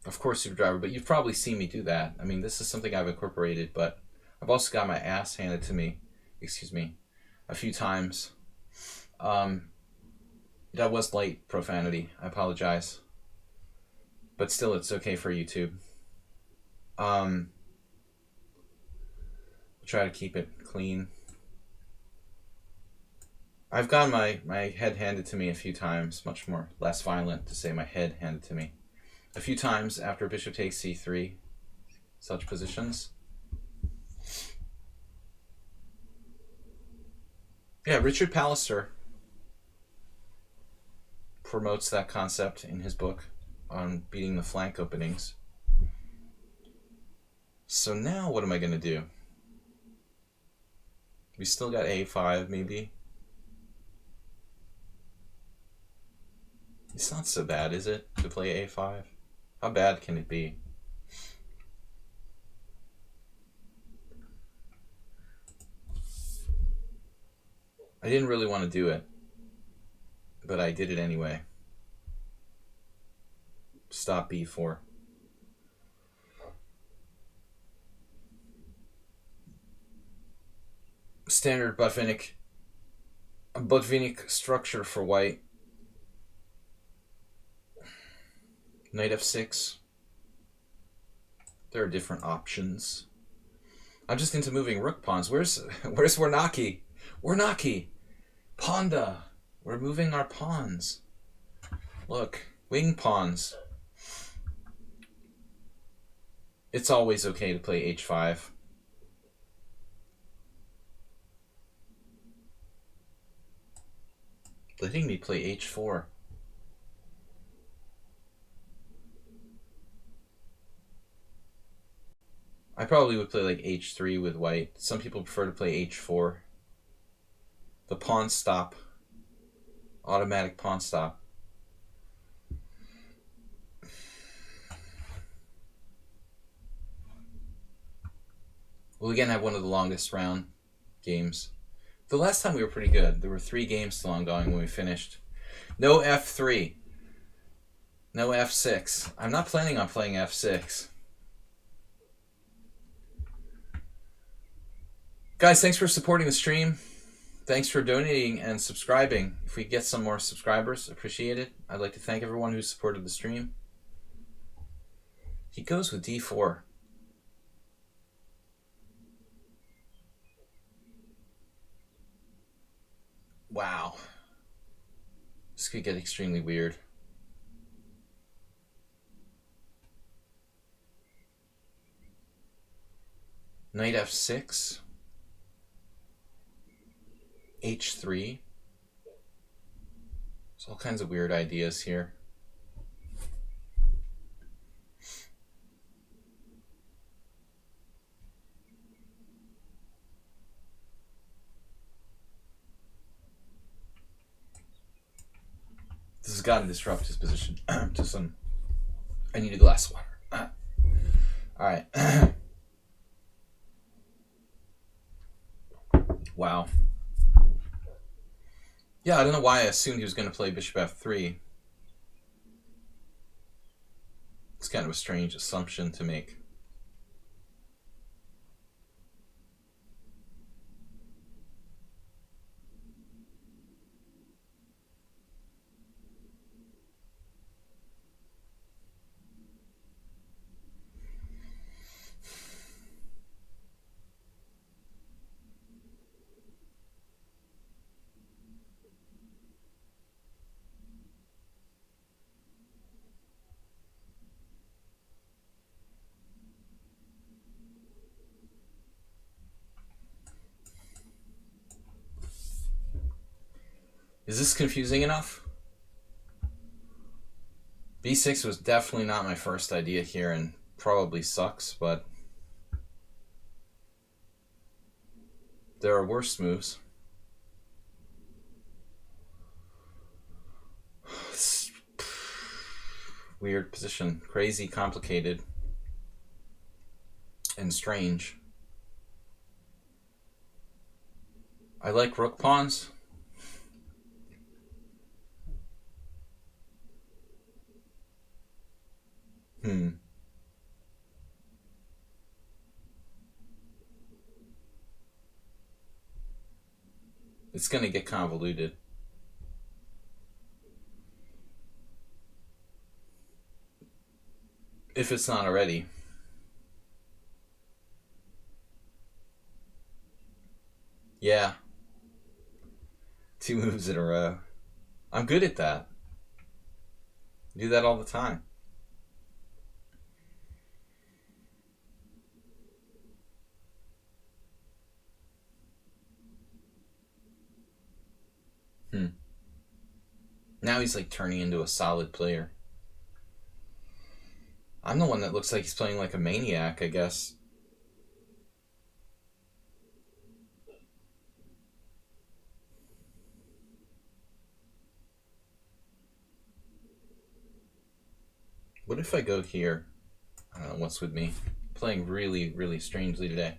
Of course, Superdriver, but you've probably seen me do that. I mean, this is something I've incorporated, but I've also got my ass handed to me, a few times. That was light profanity. I apologize. But still, it's okay for YouTube. I'll try to keep it clean. I've gotten my head handed to me a few times, much less violent to say my head handed to me. A few times after bishop takes c3, such positions. Yeah, Richard Pallister promotes that concept in his book on beating the flank openings. So now what am I going to do? We still got a5 maybe. It's not so bad, is it, to play a5? How bad can it be? I didn't really want to do it, but I did it anyway. Stop b4. Standard Botvinic structure for white. Knight f6. There are different options. I'm just into moving rook pawns. Where's Warnaki? Warnaki! Pawnda! We're moving our pawns. Look, wing pawns. It's always okay to play h5. Letting me play h4. I probably would play like h3 with white. Some people prefer to play h4. The pawn stop. Automatic pawn stop. We'll again have one of the longest round games. The last time we were pretty good. There were 3 games still ongoing when we finished. No f3. No f6. I'm not planning on playing f6. Guys, thanks for supporting the stream. Thanks for donating and subscribing. If we get some more subscribers, appreciate it. I'd like to thank everyone who supported the stream. He goes with d4. Wow. This could get extremely weird. Knight f6. h3. There's all kinds of weird ideas here. This has got to disrupt his position to some... I need a glass of water. All right. Wow. Yeah, I don't know why I assumed he was going to play bishop f3. It's kind of a strange assumption to make. Is this confusing enough? b6 was definitely not my first idea here and probably sucks, but there are worse moves. Weird position. Crazy, complicated, and strange. I like rook pawns. It's going to get convoluted. If it's not already. Yeah. 2 moves in a row. I'm good at that. I do that all the time. Now he's like turning into a solid player. I'm the one that looks like he's playing like a maniac, I guess. What if I go here? I don't know what's with me. Playing really, really strangely today.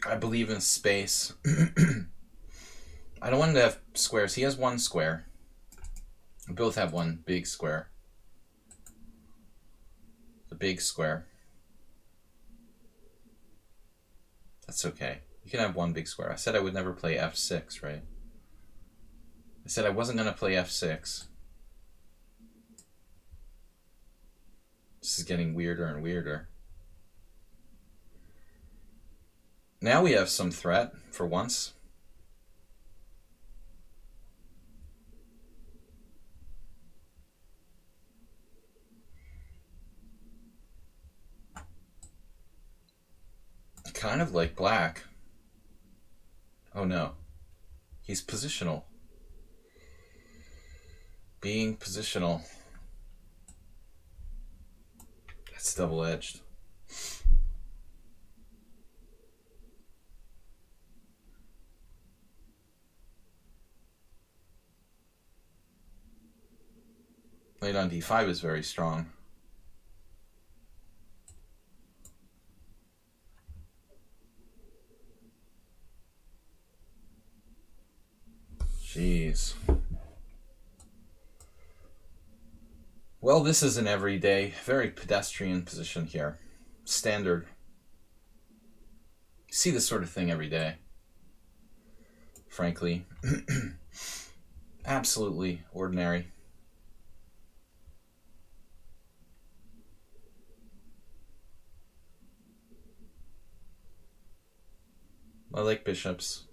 I believe in space. I don't want him to have squares. He has 1 square. We both have 1 big square. The big square. That's okay. You can have one big square. I said I would never play f6, right? I said I wasn't going to play f6. This is getting weirder and weirder. Now we have some threat for once. Kind of like black. Oh no. He's positional. Being positional. That's double-edged. Knight on d5 is very strong. Jeez. Well, this is an everyday, very pedestrian position here. Standard. You see this sort of thing every day. Frankly. Absolutely ordinary. I like bishops.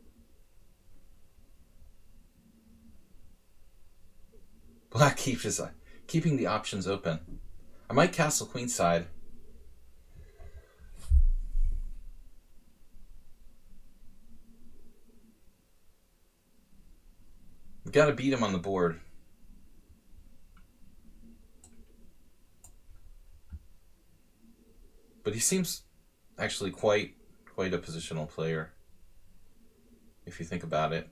Black keeps keeping the options open. I might castle queenside. We gotta beat him on the board. But he seems actually quite a positional player, if you think about it.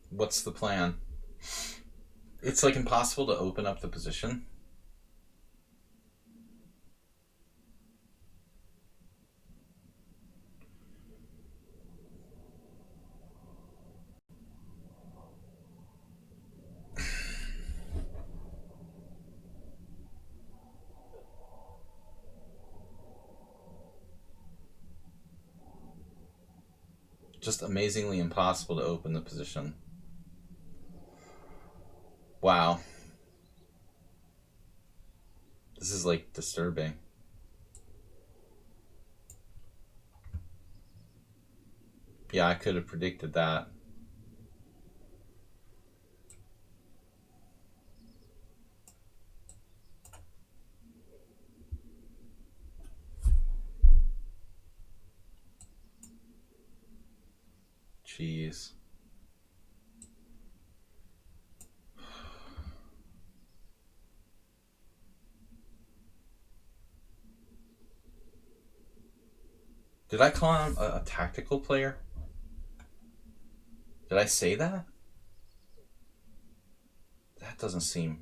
What's the plan? It's like impossible to open up the position. Just amazingly impossible to open the position. Wow. This is like disturbing. Yeah, I could have predicted that. Jeez. Did I call him a tactical player? Did I say that? That doesn't seem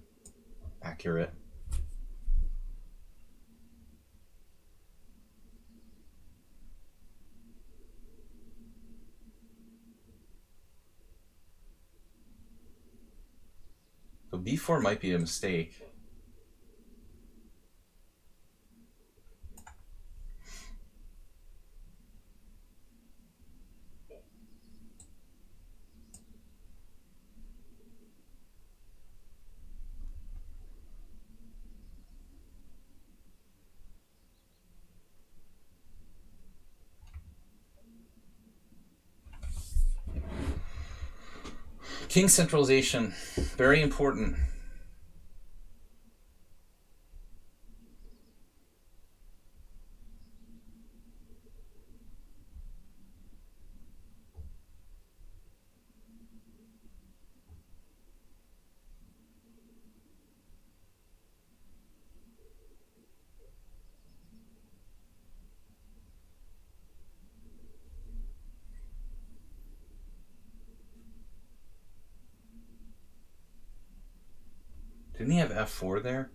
accurate. So b4 might be a mistake. King centralization, very important. Didn't he have f4 there?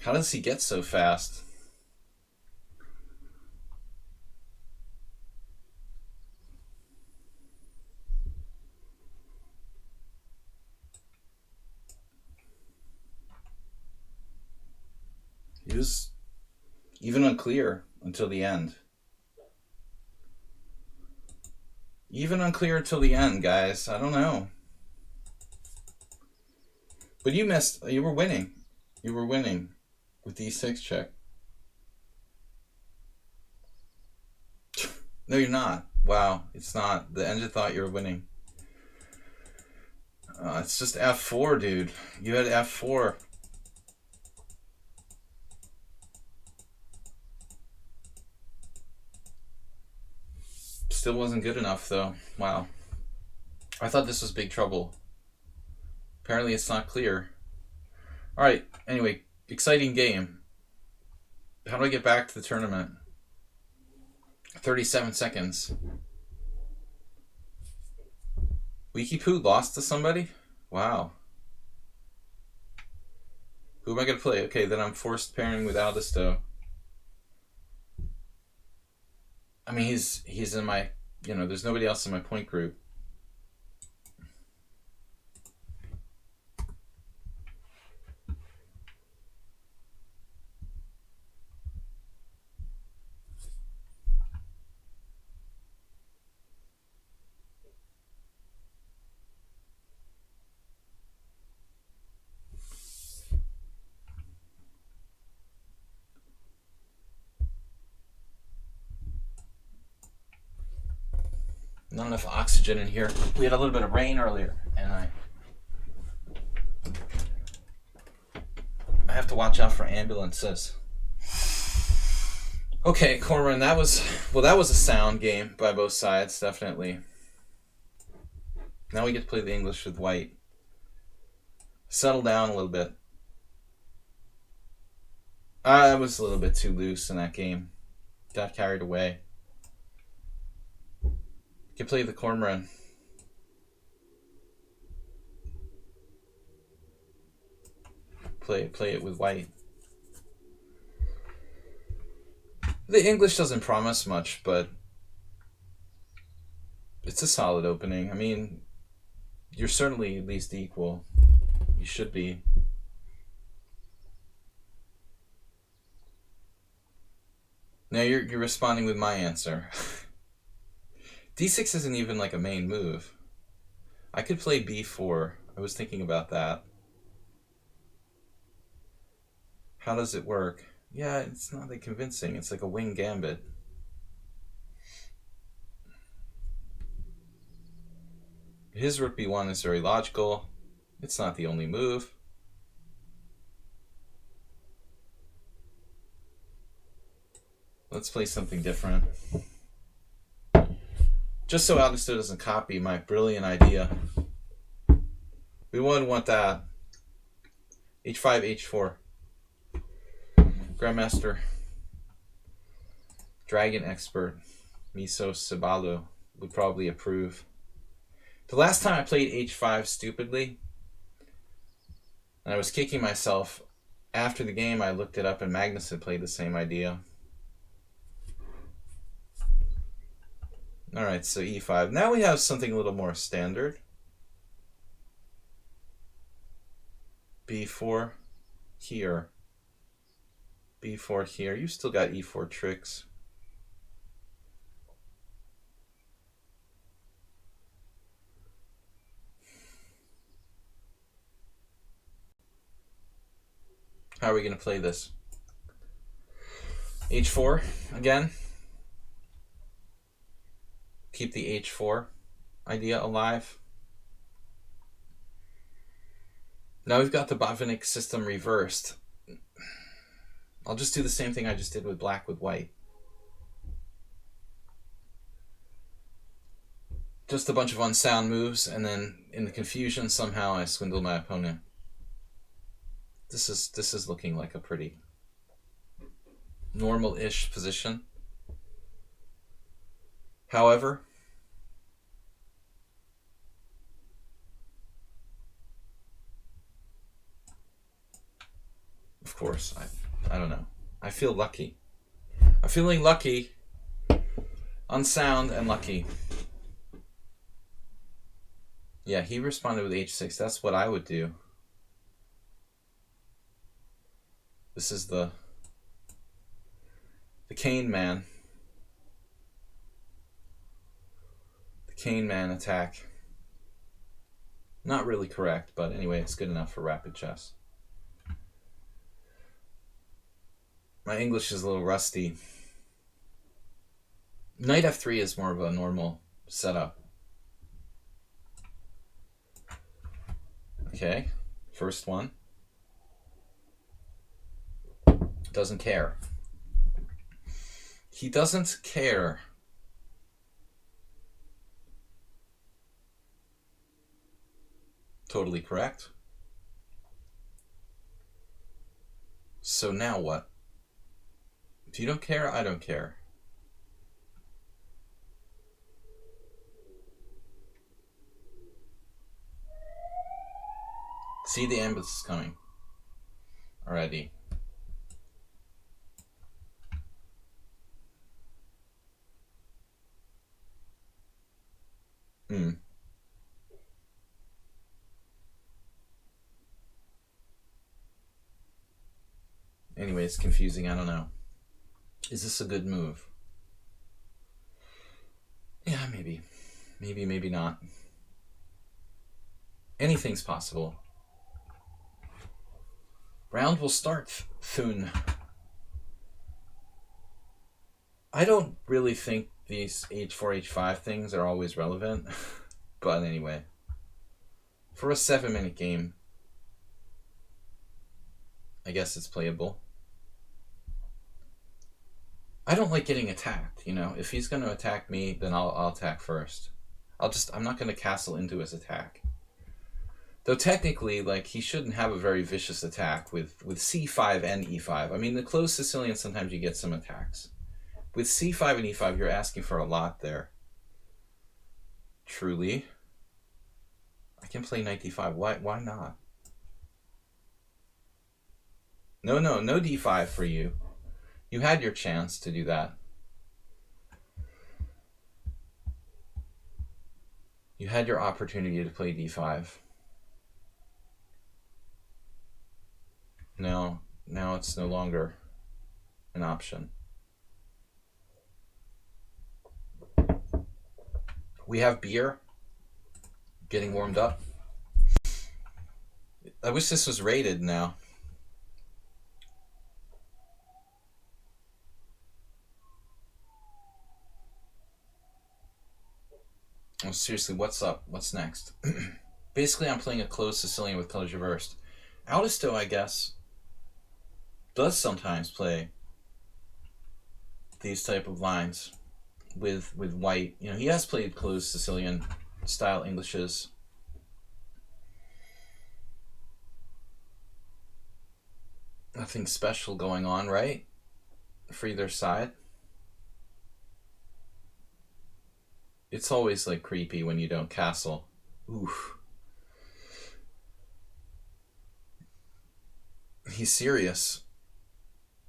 How does he get so fast? He was even unclear until the end. Even unclear until the end, guys. I don't know. But you missed. You were winning. You were winning with d6 check. No, you're not. Wow, it's not. The engine thought you were winning. It's just f4, dude. You had f4. Still wasn't good enough, though. Wow. I thought this was big trouble. Apparently it's not clear. Alright, anyway, exciting game. How do I get back to the tournament? 37 seconds. Wikipoo lost to somebody? Wow. Who am I going to play? Okay, then I'm forced pairing with Aldisto. I mean, he's in my, there's nobody else in my point group. Not enough oxygen in here. We had a little bit of rain earlier, and I have to watch out for ambulances. Okay, Cormoran, that was a sound game by both sides, definitely. Now we get to play the English with white. Settle down a little bit. I was a little bit too loose in that game. Got carried away. You can play the Cormoran. Play it with white. The English doesn't promise much, but it's a solid opening. I mean, you're certainly at least equal. You should be. Now you're responding with my answer. D6 isn't even like a main move. I could play B4. I was thinking about that. How does it work? Yeah, it's not that convincing. It's like a wing gambit. His rook b1 is very logical. It's not the only move. Let's play something different. Just so Aldisto doesn't copy my brilliant idea. We wouldn't want that. H5, H4. Grandmaster. Dragon expert. Miso Sabalu would probably approve. The last time I played H5 stupidly, and I was kicking myself, after the game I looked it up and Magnus had played the same idea. Alright, so E5. Now we have something a little more standard. B4 here. B4 here. You still got E4 tricks. How are we going to play this? H4 again. Keep the H4 idea alive. Now we've got the Botvinnik system reversed. I'll just do the same thing I just did with black with white. Just a bunch of unsound moves, and then in the confusion somehow I swindle my opponent. This is looking like a pretty normal-ish position. However, force. I don't know. I feel lucky. I'm feeling lucky. Unsound and lucky. Yeah, he responded with h6. That's what I would do. This is the Cane Man. The Cane Man attack. Not really correct, but anyway, it's good enough for rapid chess. My English is a little rusty. Knight f3 is more of a normal setup. Okay, first one. Doesn't care. He doesn't care. Totally correct. So now what? If you don't care, I don't care. See, the ambulance is coming already. Anyway, it's confusing. I don't know. Is this a good move? Yeah, maybe. Maybe not. Anything's possible. Round will start soon. I don't really think these h4, h5 things are always relevant. But anyway. For a 7-minute game, I guess it's playable. I don't like getting attacked, you know. If he's going to attack me, then I'll attack first. I'm not going to castle into his attack. Though technically, like, he shouldn't have a very vicious attack with c5 and e5. I mean, the closed Sicilian, sometimes you get some attacks. With c5 and e5, you're asking for a lot there. Truly. I can play knight d5. Why not? No d5 for you. You had your chance to do that. You had your opportunity to play d5. Now it's no longer an option. We have beer. Getting warmed up. I wish this was rated now. Oh, seriously, what's up? What's next? Basically, I'm playing a closed Sicilian with colors reversed. Altisto, I guess, does sometimes play these type of lines with white. You know, he has played closed Sicilian style Englishes. Nothing special going on, right? For either side. It's always like creepy when you don't castle. Oof. He's serious.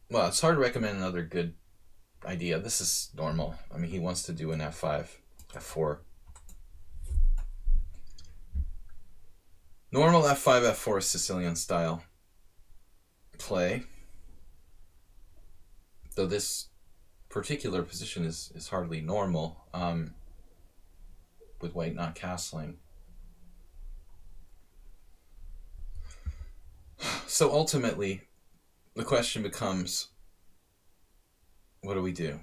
Well, it's hard to recommend another good idea. This is normal. I mean, he wants to do an f5, f4. Normal f5, f4 Sicilian style play. Though this particular position is hardly normal, with white not castling. So ultimately, the question becomes, what do we do?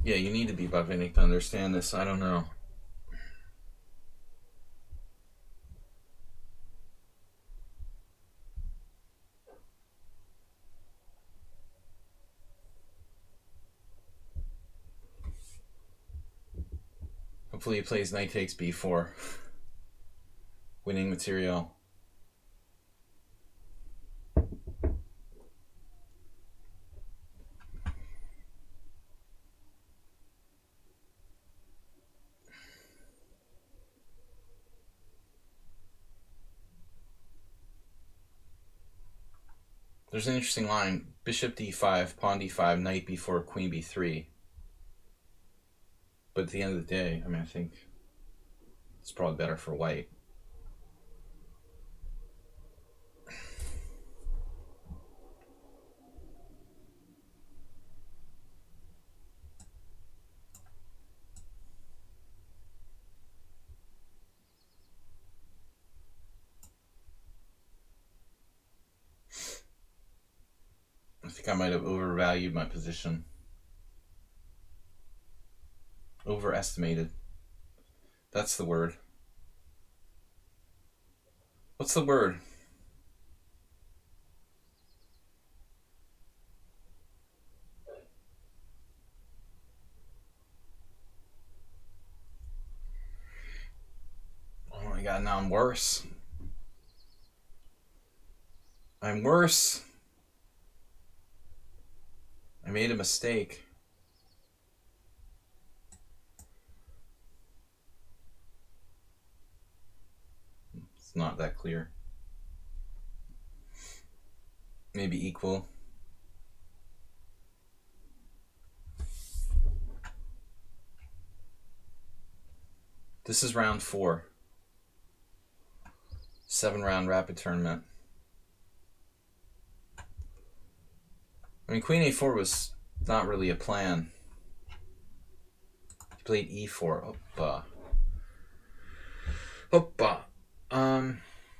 Yeah, you need to be Botvinnik to understand this. I don't know. Hopefully he plays knight takes b4. Winning material. There's an interesting line. Bishop d5, pawn d5, knight b4, queen b3. But at the end of the day, I mean, I think it's probably better for white. I think I might have overvalued my position. Overestimated. That's the word. What's the word? Oh my god, now I'm worse. I'm worse. I made a mistake. It's not that clear. Maybe equal. This is round 4. 7-round rapid tournament. I mean, queen a4 was not really a plan. He played e4. Oppa. Oppa.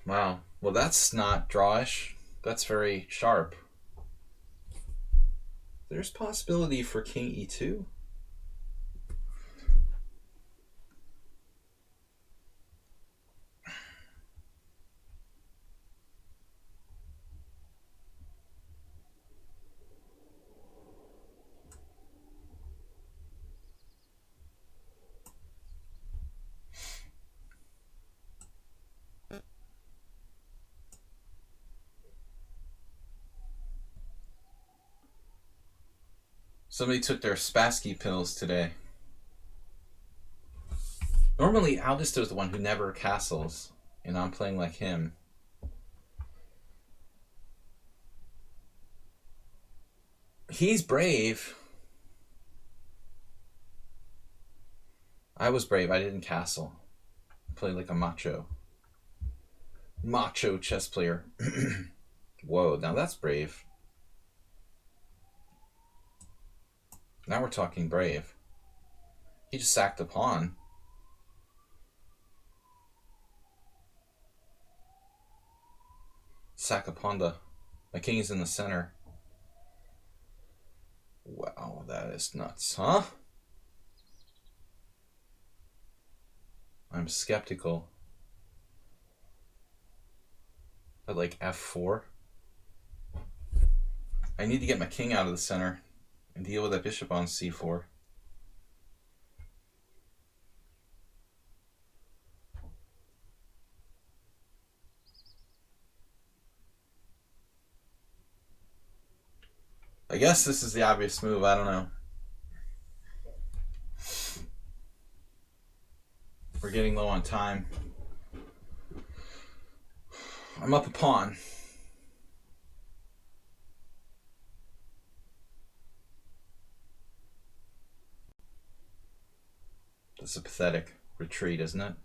Wow. Well, that's not drawish. That's very sharp. There's possibility for king e2. Somebody took their Spassky pills today. Normally, Aldister's the one who never castles, and I'm playing like him. He's brave. I was brave. I didn't castle. I played like a macho. Macho chess player. Whoa, now that's brave. Now we're talking brave. He just sacked a pawn. Sack a Pawnda. My king is in the center. Wow, that is nuts, huh? I'm skeptical. At like f4. I need to get my king out of the center and deal with that bishop on c4. I guess this is the obvious move. I don't know. We're getting low on time. I'm up a pawn. That's a pathetic retreat, isn't it?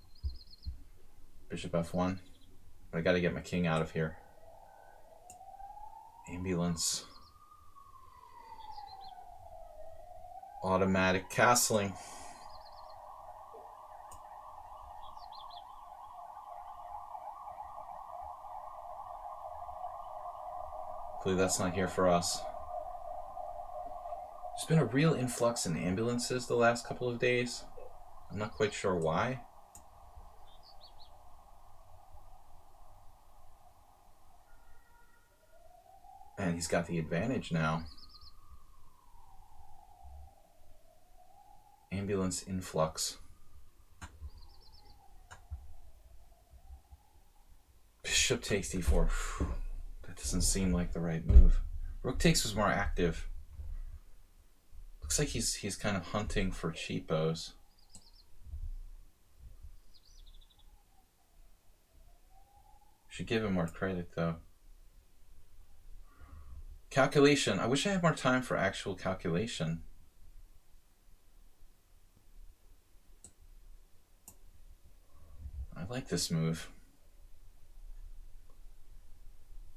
Bishop f1. I gotta get my king out of here. Ambulance. Automatic castling. Hopefully that's not here for us. There's been a real influx in ambulances the last couple of days. I'm not quite sure why. And he's got the advantage now. Ambulance influx. bishop takes d4. That doesn't seem like the right move. Rook takes was more active. Looks like he's kind of hunting for cheapos. Should give him more credit though. Calculation. I wish I had more time for actual calculation. I like this move.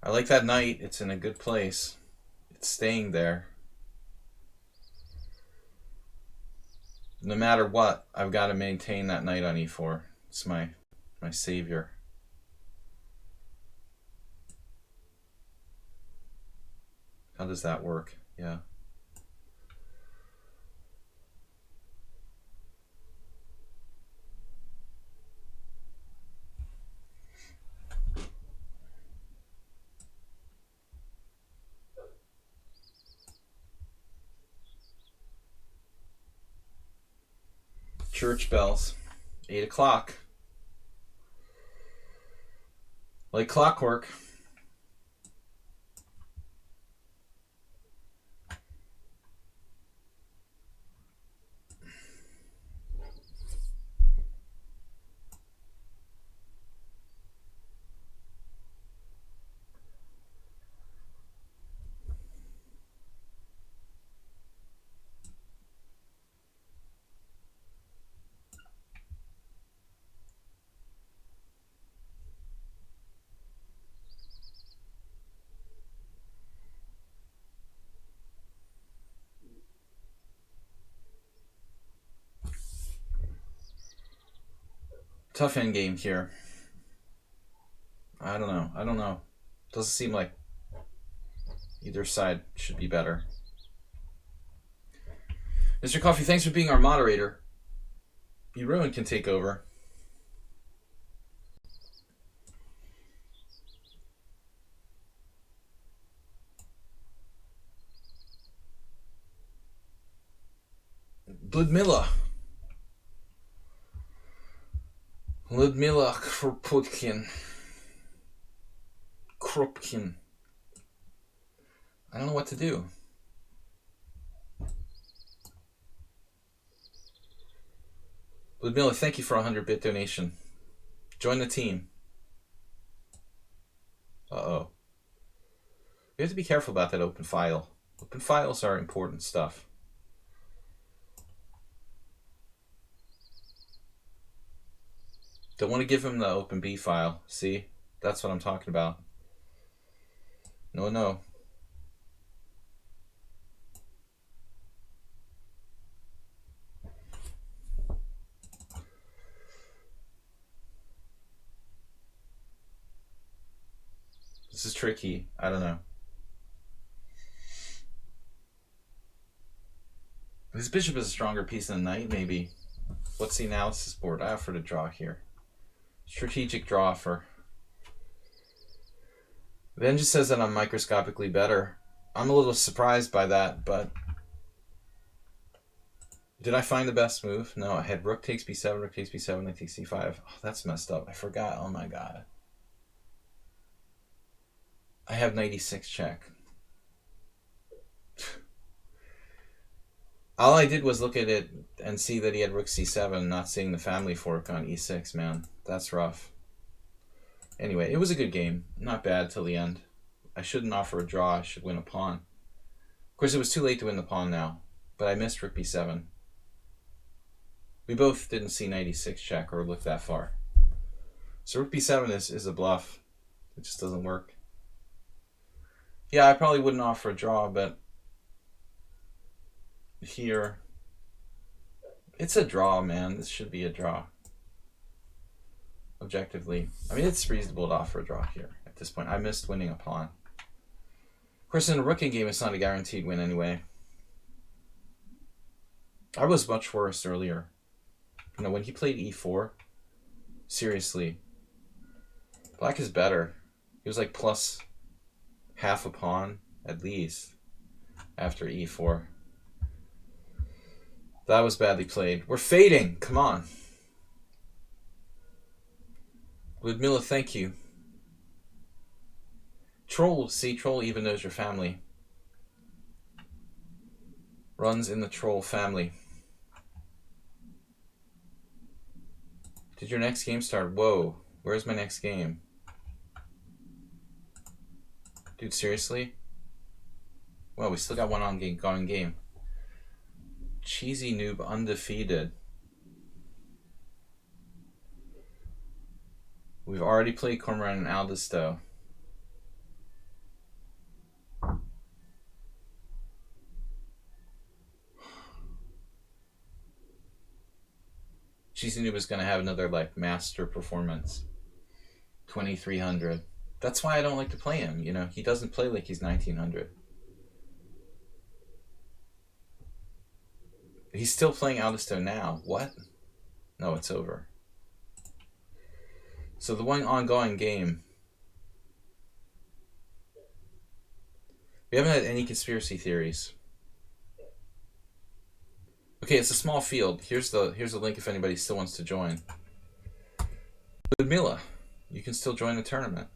I like that knight. It's in a good place. It's staying there. No matter what, I've got to maintain that knight on e4. It's my savior. How does that work? Yeah. Church bells. 8 o'clock. Like clockwork. Tough endgame here. I don't know. Doesn't seem like either side should be better. Mr. Coffee, thanks for being our moderator. Ruin can take over. Ludmilla Kropotkin. I don't know what to do. Ludmilla, thank you for a 100-bit donation. Join the team. Uh-oh. We have to be careful about that open file. Open files are important stuff. Don't want to give him the open B file. See? That's what I'm talking about. No. This is tricky. I don't know. His bishop is a stronger piece than the knight, maybe. What's the analysis board? I offer to draw here. Strategic draw for. Ben just says that I'm microscopically better. I'm a little surprised by that, but did I find the best move? No, I had rook takes b7, rook takes b7, knight takes c5. Oh, that's messed up. I forgot. Oh my god. I have knight e6 check. All I did was look at it and see that he had rook c7, not seeing the family fork on e6, man. That's rough. Anyway, it was a good game. Not bad till the end. I shouldn't offer a draw. I should win a pawn. Of course, it was too late to win the pawn now, but I missed rook b7. We both didn't see knight e6 check or look that far. So rook b7 is a bluff. It just doesn't work. Yeah, I probably wouldn't offer a draw, but here, it's a draw, man. This should be a draw. Objectively. I mean, it's reasonable to offer a draw here at this point. I missed winning a pawn. Of course, in a rookie game, it's not a guaranteed win anyway. I was much worse earlier. You know, when he played e4, seriously, black is better. He was like plus half a pawn, at least, after e4. That was badly played. We're fading. Come on. Ludmilla, thank you. Troll, see, Troll even knows your family. Runs in the Troll family. Did your next game start? Whoa, where's my next game? Dude, seriously? Well, we still got one ongoing game. Cheesy Noob undefeated. We've already played Cormorant and Aldisto. Cheesy Noob is going to have another, like, master performance. 2300. That's why I don't like to play him, you know? He doesn't play like he's 1900. He's still playing Aldisto now. What? No, it's over. So the one ongoing game... We haven't had any conspiracy theories. Okay, it's a small field. Here's the link if anybody still wants to join. Ludmilla, you can still join the tournament.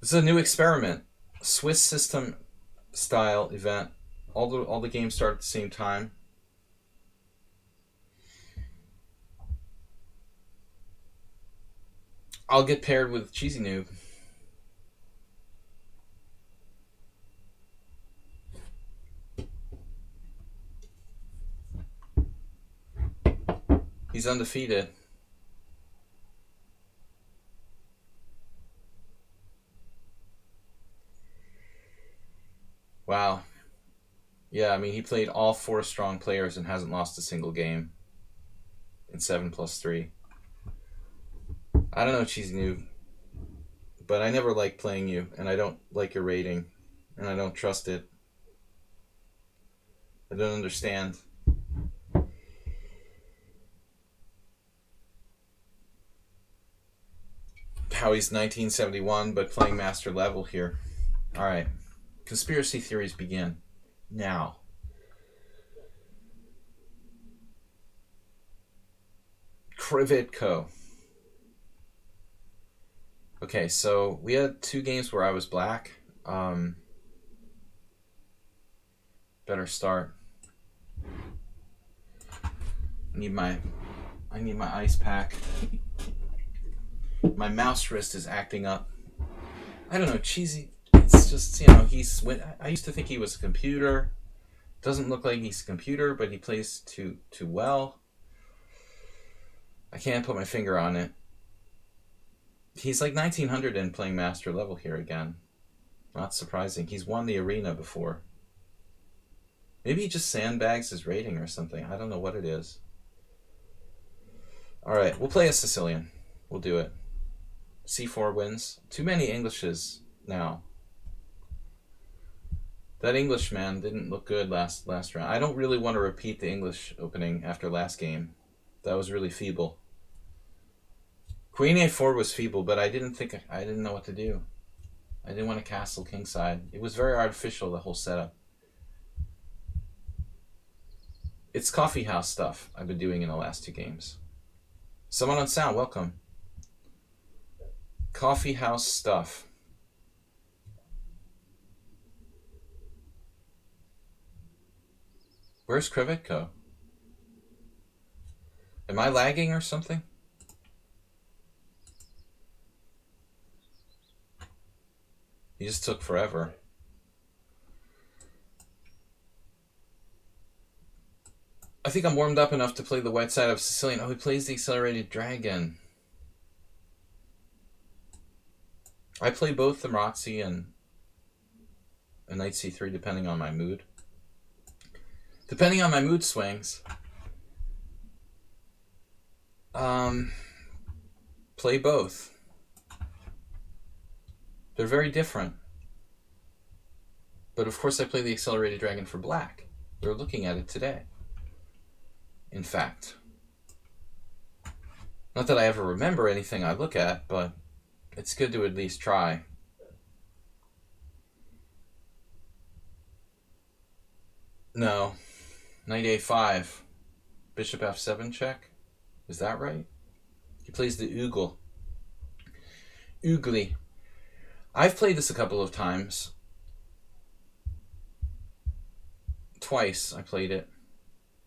This is a new experiment. Swiss system style event. All the games start at the same time. I'll get paired with Cheesy Noob. He's undefeated. Wow. Yeah, I mean, he played all 4 strong players and hasn't lost a single game in 7+3. I don't know, Cheesy Noob, but I never like playing you, and I don't like your rating, and I don't trust it. I don't understand. How he's 1971, but playing master level here. All right. Conspiracy theories begin now. Krivitko. Okay, so we had 2 games where I was black. Better start. I need my ice pack. My mouse wrist is acting up. I don't know, Cheesy. It's just, you know, I used to think he was a computer. Doesn't look like he's a computer, but he plays too well. I can't put my finger on it. He's like 1900 and playing master level here again. Not surprising. He's won the arena before. Maybe he just sandbags his rating or something. I don't know what it is. All right, we'll play a Sicilian. We'll do it. C4 wins. Too many Englishes now. That Englishman didn't look good last round. I don't really want to repeat the English opening after last game. That was really feeble. Queen A4 was feeble, but I didn't know what to do. I didn't want to castle kingside. It was very artificial, the whole setup. It's coffee house stuff I've been doing in the last 2 games. Someone on sound, welcome. Coffee house stuff. Where's Krivitko? Am I lagging or something? He just took forever. I think I'm warmed up enough to play the white side of Sicilian. Oh, he plays the accelerated dragon. I play both the Marazzi and a knight c3 depending on my mood. Depending on my mood swings. Play both. They're very different. But of course I play the accelerated dragon for black. We're looking at it today. In fact. Not that I ever remember anything I look at, but it's good to at least try. No. Knight a5. Bishop f7 check. Is that right? He plays the Oogly. I've played this a couple of times. Twice I played it,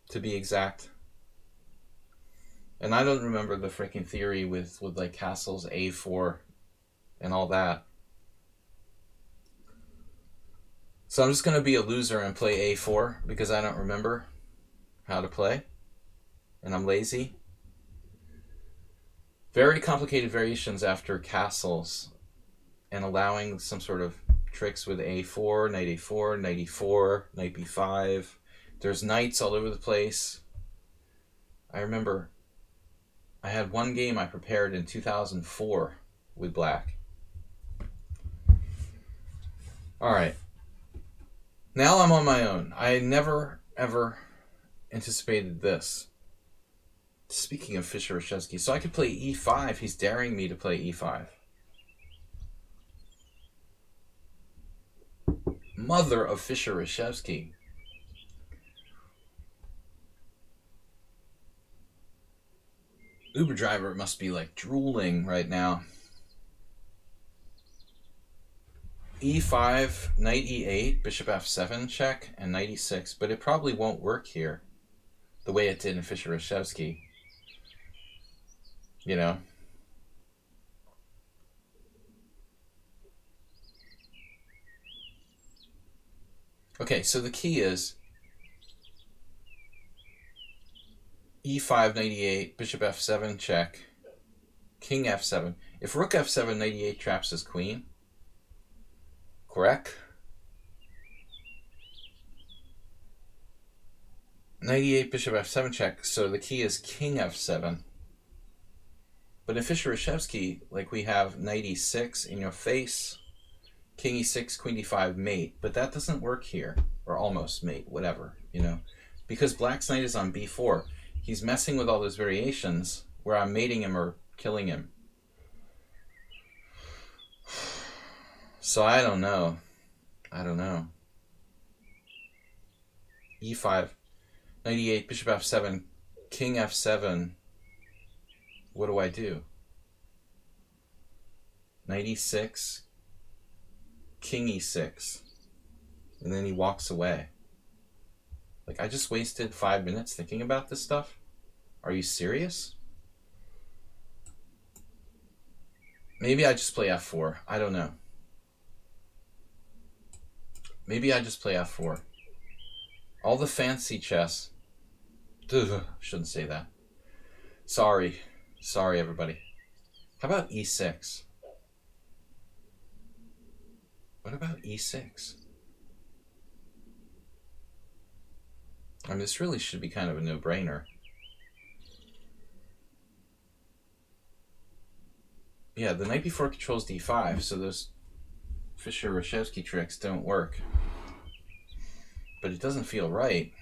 to be exact. And I don't remember the freaking theory with like castles A4 and all that. So I'm just going to be a loser and play A4 because I don't remember how to play. And I'm lazy. Very complicated variations after castles. And allowing some sort of tricks with A4, knight A4, knight E4, knight B5. There's knights all over the place. I remember I had one game I prepared in 2004 with black. Alright. Now I'm on my own. I never, ever anticipated this. Speaking of Fischer-Reshevsky, so I could play E5. He's daring me to play E5. Mother of Fischer-Reshevsky. Uber driver must be like drooling right now. E5, knight E8, bishop F7 check, and knight E6, but it probably won't work here the way it did in Fischer-Reshevsky. You know? Okay, so the key is E5, knight E8, bishop F7 check, king F7. If rook F7, knight E8 traps his queen, correct? Knight E8, bishop F7 check, so the key is king F7. But in Fischer-Reshevsky, like we have knight E6 in your face, king E6, queen D5, mate. But that doesn't work here, or almost mate, whatever, you know. Because black's knight is on B4. He's messing with all those variations where I'm mating him or killing him. So I don't know. I don't know. E5, knight E8, bishop F7, king F7. What do I do? Knight E6, king E6. And then he walks away. Like, I just wasted 5 minutes thinking about this stuff? Are you serious? Maybe I just play F4. I don't know. Maybe I just play F4. All the fancy chess. Ugh, shouldn't say that. Sorry. Sorry, everybody. How about E6? What about E6? I mean, this really should be kind of a no-brainer. Yeah, the knight before controls D5, so those Fischer-Reshevsky tricks don't work. But it doesn't feel right.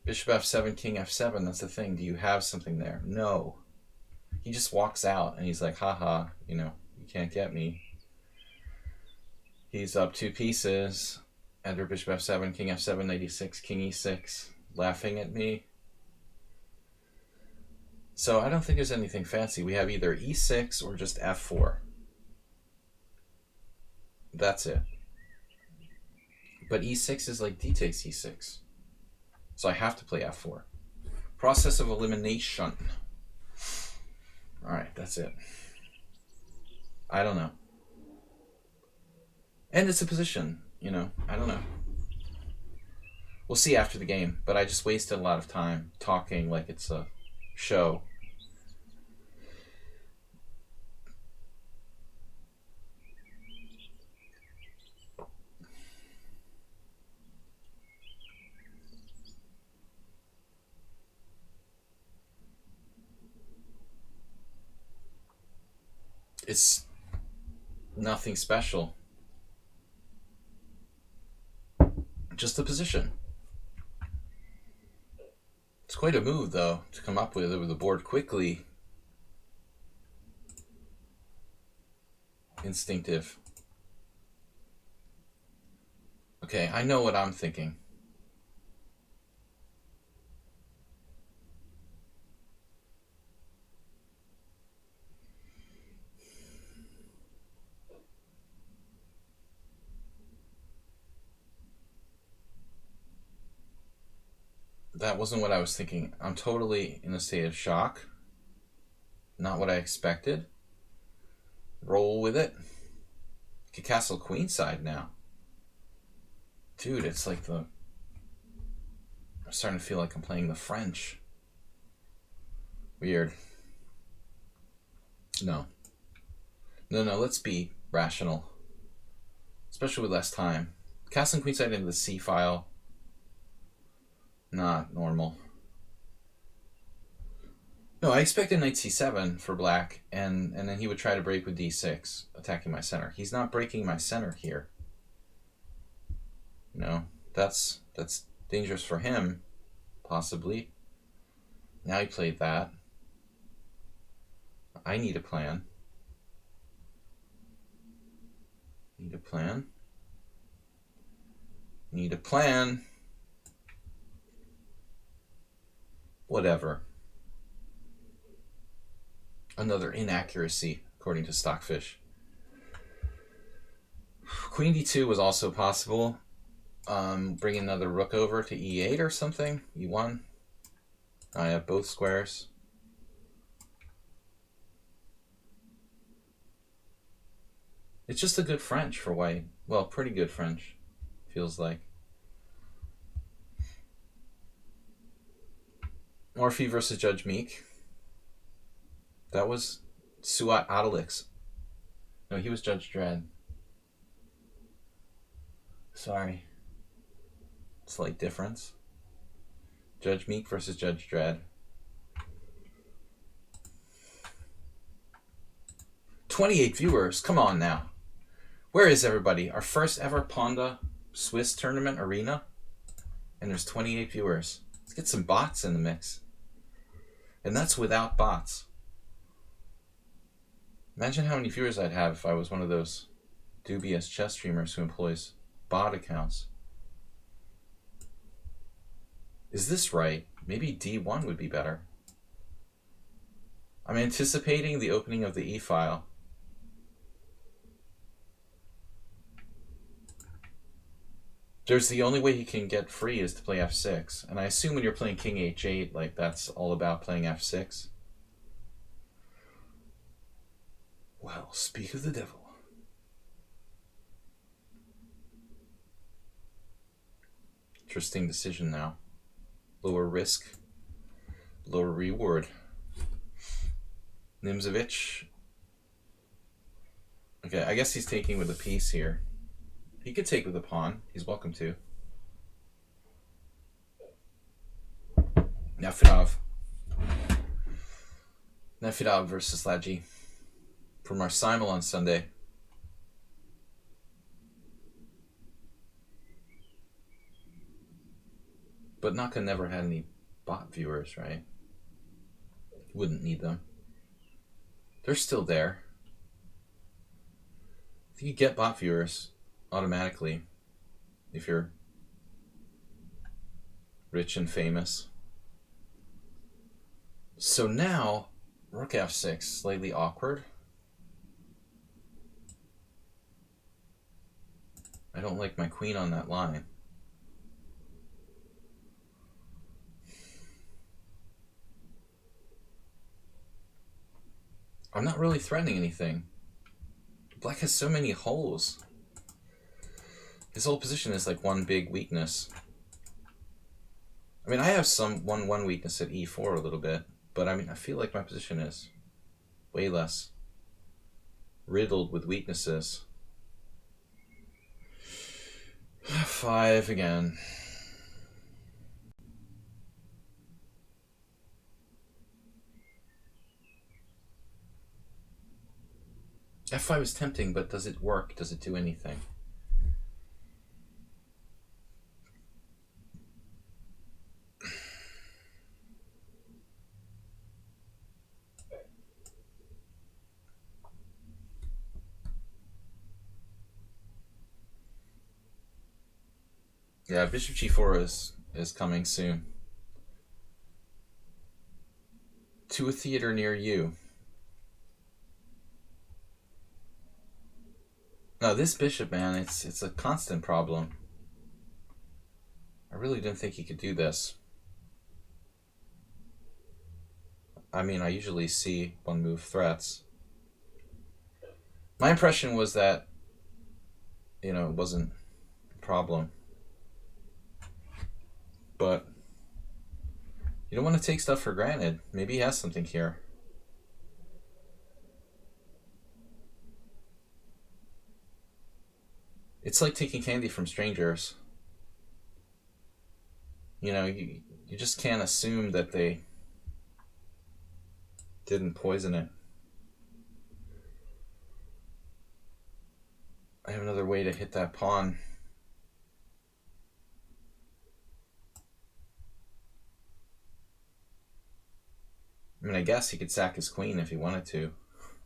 Bishop F7, king F7, that's the thing. Do you have something there? No. He just walks out and he's like, haha, you know, you can't get me. He's up 2 pieces. Enter bishop F7, king F7, knight E6, king E6, laughing at me. So I don't think there's anything fancy. We have either E6 or just F4. That's it. But E6 is like D takes E6. So I have to play F4. Process of elimination. Alright, that's it. I don't know. And it's a position, you know. I don't know. We'll see after the game. But I just wasted a lot of time talking like it's a show. It's nothing special. Just a position. It's quite a move, though, to come up with over the board quickly. Instinctive. Okay, I know what I'm thinking. That wasn't what I was thinking. I'm totally in a state of shock. Not what I expected. Roll with it. Get castle queenside now. Dude, it's like the... I'm starting to feel like I'm playing the French. Weird. No, let's be rational. Especially with less time. Castle and queenside into the C file. Not normal. No, I expected knight c7 for black, and then he would try to break with d6, attacking my center. He's not breaking my center here. No, that's dangerous for him, possibly. Now he played that. I need a plan. Need a plan. Need a plan. Whatever. Another inaccuracy, according to Stockfish. Queen d2 was also possible. Bring another rook over to e8 or something. e1. I have both squares. It's just a good French for white. Well, pretty good French, feels like. Morphy versus Judge Meek. That was Suat Adelix. No, he was Judge Dredd. Sorry. Slight difference. Judge Meek versus Judge Dredd. 28 viewers. Come on now. Where is everybody? Our first ever Pawnda Swiss tournament arena. And there's 28 viewers. Let's get some bots in the mix. And that's without bots. Imagine how many viewers I'd have if I was one of those dubious chess streamers who employs bot accounts. Is this right? Maybe D1 would be better. I'm anticipating the opening of the E file. There's the only way he can get free is to play f6. And I assume when you're playing king h8, like that's all about playing f6. Well, speak of the devil. Interesting decision now. Lower risk, lower reward. Nimzovich. Okay, I guess he's taking with a piece here. He could take with a pawn. He's welcome to. Nefedov. Nefedov versus Sladgie. From our simul on Sunday. But Naka never had any bot viewers, right? Wouldn't need them. They're still there. You get bot viewers automatically if you're rich and famous. So now, rook f6, slightly awkward. I don't like my queen on that line. I'm not really threatening anything. Black has so many holes. His whole position is like one big weakness. I mean, I have some one weakness at e4 a little bit, but I mean, I feel like my position is way less riddled with weaknesses. F5 again. F5 is tempting, but does it work? Does it do anything? Yeah, bishop g4 is coming soon. To a theater near you. No, this bishop, man, it's a constant problem. I really didn't think he could do this. I mean, I usually see one move threats. My impression was that, it wasn't a problem. But you don't want to take stuff for granted. Maybe he has something here. It's like taking candy from strangers. You just can't assume that they didn't poison it. I have another way to hit that pawn. I mean, I guess he could sack his queen if he wanted to,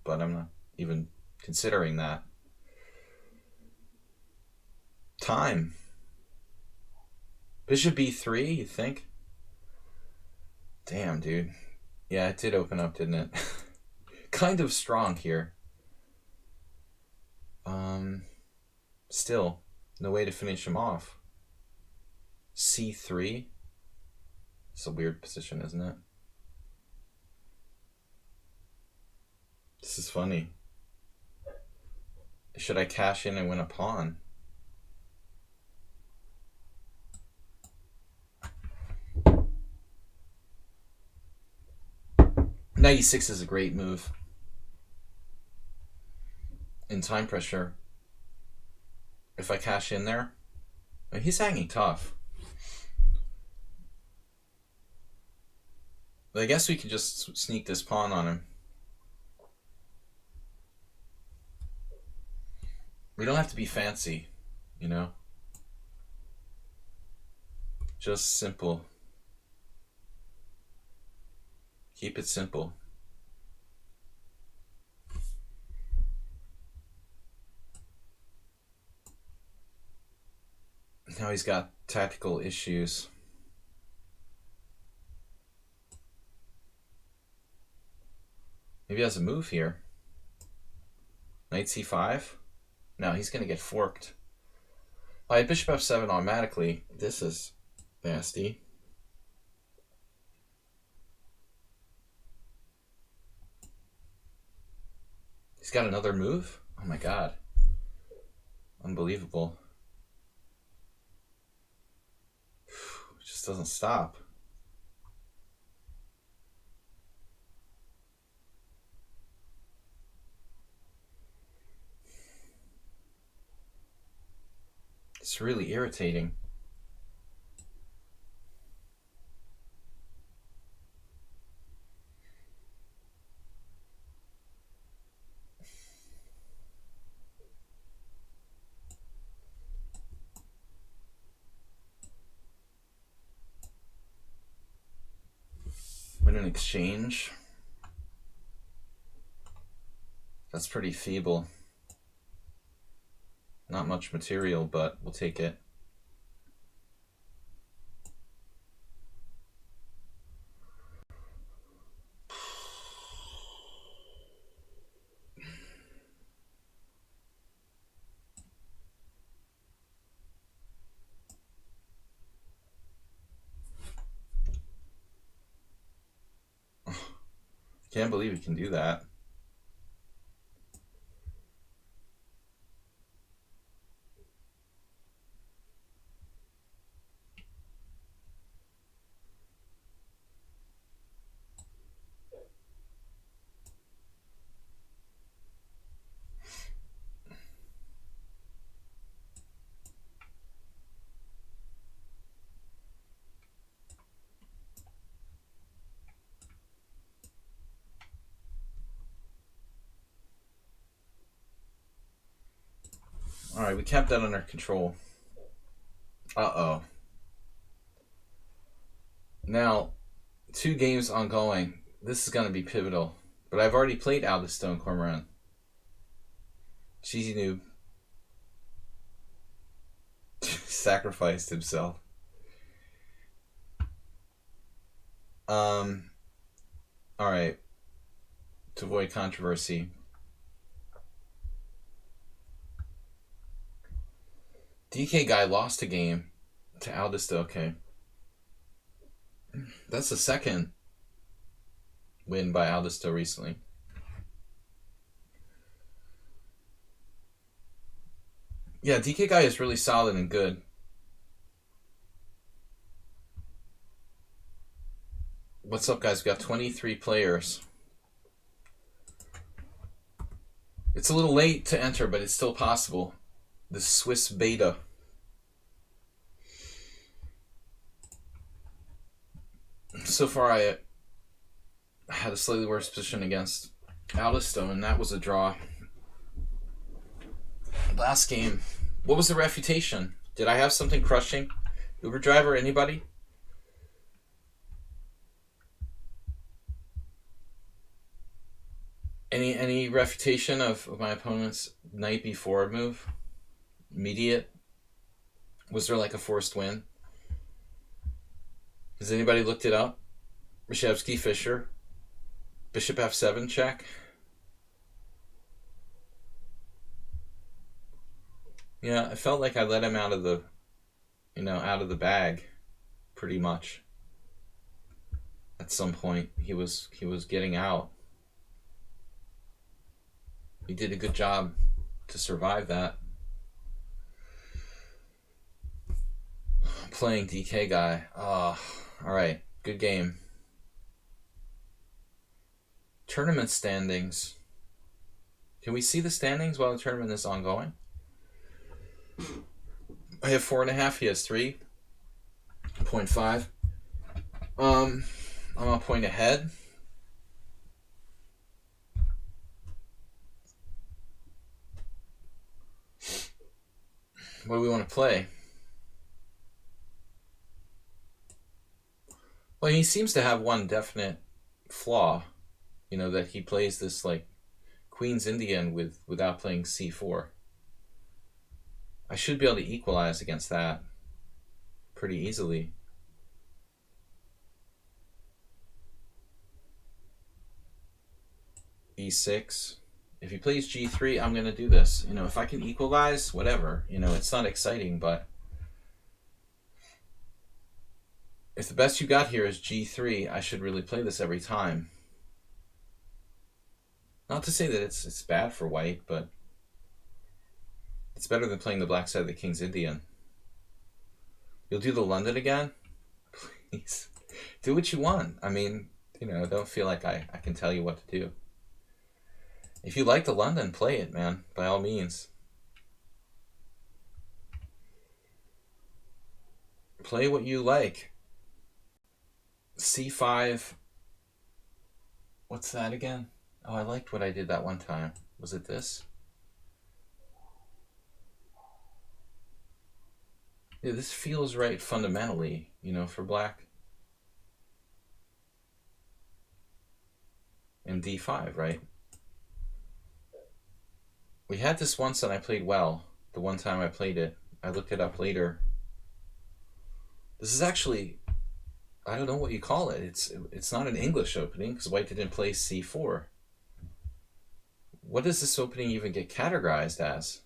but I'm not even considering that. Time. Bishop b3, you think? Damn, dude. Yeah, it did open up, didn't it? Kind of strong here. Still, no way to finish him off. c3. It's a weird position, isn't it? This is funny. Should I cash in and win a pawn? Knight e6 is a great move. In time pressure, if I cash in there, he's hanging tough. But I guess we could just sneak this pawn on him. We don't have to be fancy, Just simple. Keep it simple. Now he's got tactical issues. Maybe he has a move here. Knight c5? No, he's going to get forked. I had bishop f7 automatically. This is nasty. He's got another move? Oh my god. Unbelievable. It just doesn't stop. It's really irritating. Win an exchange. That's pretty feeble. Not much material, but we'll take it. Can't believe he can do that. All right, we kept that under control. Uh-oh. Now, 2 games ongoing. This is going to be pivotal. But I've already played Aldous Cormoran. Cheesy noob. Sacrificed himself. Alright. To avoid controversy. DK guy lost a game to Aldous. Okay. That's the second win by Aldisto recently. Yeah, DK guy is really solid and good. What's up, guys? We got 23 players. It's a little late to enter, but it's still possible. The Swiss beta. So far, I had a slightly worse position against Aldisto, and that was a draw. Last game. What was the refutation? Did I have something crushing? Uber driver, anybody? Any refutation of my opponent's knight b4 move? Immediate? Was there like a forced win? Has anybody looked it up? Reshevsky, Fischer. Bishop f7 check. Yeah, I felt like I let him out of the, out of the bag, pretty much. At some point, he was getting out. He did a good job to survive that. Playing DK guy. Oh, all right, good game. Tournament standings. Can we see the standings while the tournament is ongoing? I have 4.5. He has 3.5. I'm a point ahead. What do we want to play? Well, he seems to have one definite flaw, that he plays this like Queen's Indian without playing c4. I should be able to equalize against that pretty easily. e6. If he plays g3, I'm going to do this. If I can equalize, whatever. It's not exciting, but if the best you got here is g3, I should really play this every time. Not to say that it's bad for white, but it's better than playing the black side of the King's Indian. You'll do the London again? Please. Do what you want. I mean, don't feel like I can tell you what to do. If you like the London, play it, man. By all means. Play what you like. c5. What's that again? Oh, I liked what I did that one time. Was it this? Yeah, this feels right fundamentally, for black. And d5, right? We had this once and I played well. The one time I played it. I looked it up later. This is actually, I don't know what you call it. It's not an English opening because white didn't play c4. What does this opening even get categorized as?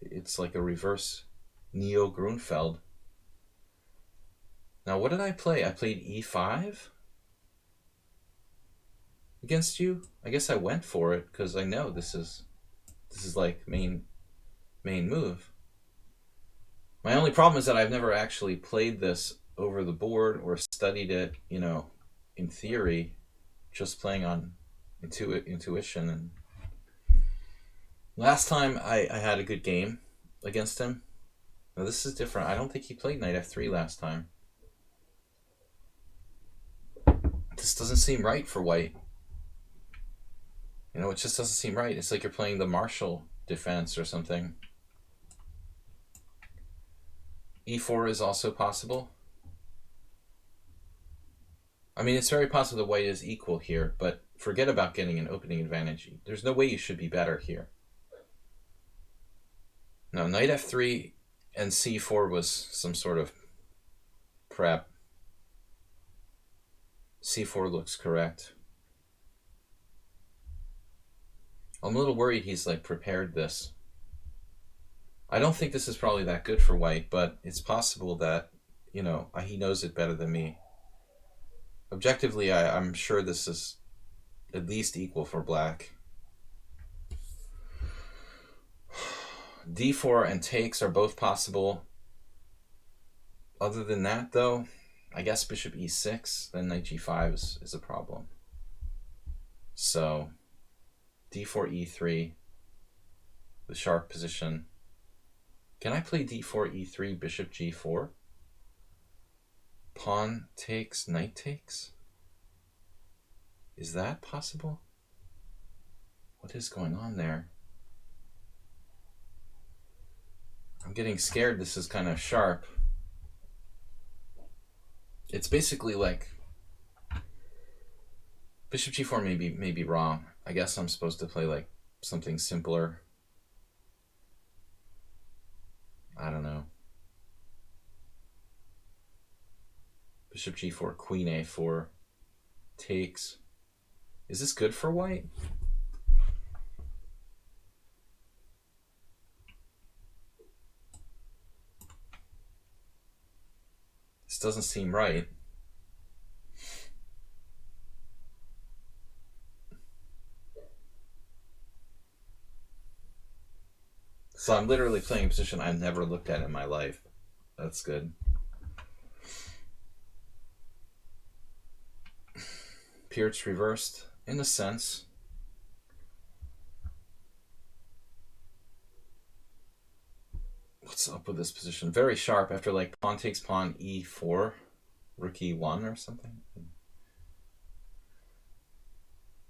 It's like a reverse Neo Grunfeld. Now, what did I play? I played e5 against you. I guess I went for it because I know this is like main move. My only problem is that I've never actually played this over the board or studied it, in theory, just playing on intuition. And last time I had a good game against him. Now this is different. I don't think he played knight f3 last time. This doesn't seem right for white. It just doesn't seem right. It's like you're playing the Marshall defense or something. e4 is also possible. I mean, it's very possible that white is equal here, but forget about getting an opening advantage. There's no way you should be better here. No, knight f3 and c4 was some sort of prep. c4 looks correct. I'm a little worried he's like prepared this. I don't think this is probably that good for white, but it's possible that, he knows it better than me. Objectively, I'm sure this is at least equal for black. d4 and takes are both possible. Other than that, though, I guess bishop e6, then knight g5 is a problem. So d4, e3, the sharp position. Can I play d4, e3, bishop g4? Pawn takes, knight takes? Is that possible? What is going on there? I'm getting scared this is kind of sharp. It's basically like bishop g4 may be wrong. I guess I'm supposed to play like something simpler. I don't know. Bishop g4, queen a4, takes. Is this good for white? This doesn't seem right. So I'm literally playing a position I've never looked at in my life. That's good. Peerage reversed, in a sense. What's up with this position? Very sharp after like pawn takes pawn e4, rook e1 or something.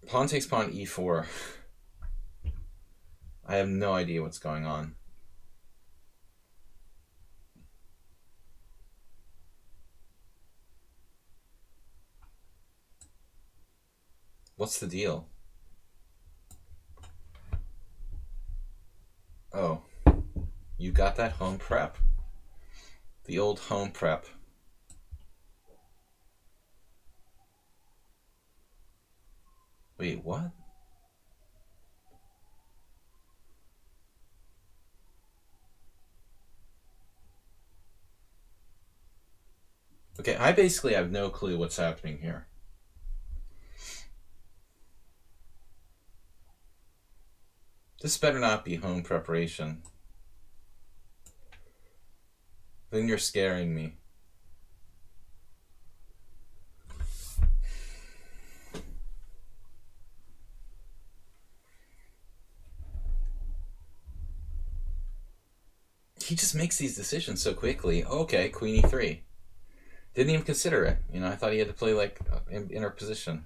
Pawn takes pawn e4. I have no idea what's going on. What's the deal? Oh, you got that home prep. The old home prep. Wait, what? Okay, I basically have no clue what's happening here. This better not be home preparation. Then you're scaring me. He just makes these decisions so quickly. Okay, queen e3. Didn't even consider it. You know, I thought he had to play like in her position.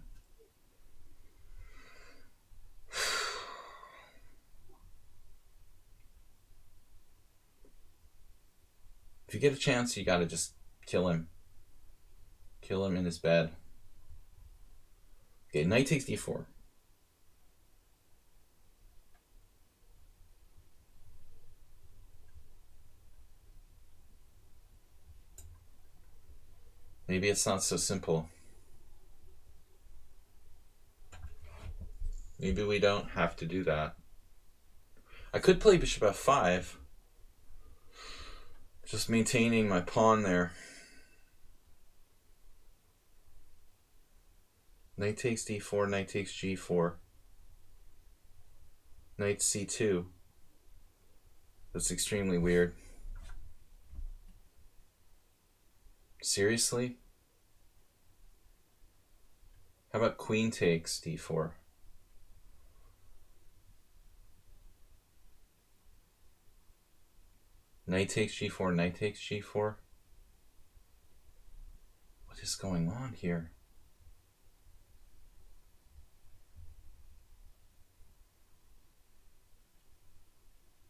If you get a chance, you gotta just kill him. Kill him in his bed. Okay, knight takes d4. Maybe it's not so simple. Maybe we don't have to do that. I could play bishop f5. Just maintaining my pawn there. Knight takes d4, knight takes g4. Knight c2. That's extremely weird. Seriously? How about queen takes d4? Knight takes g4, knight takes g4. What is going on here?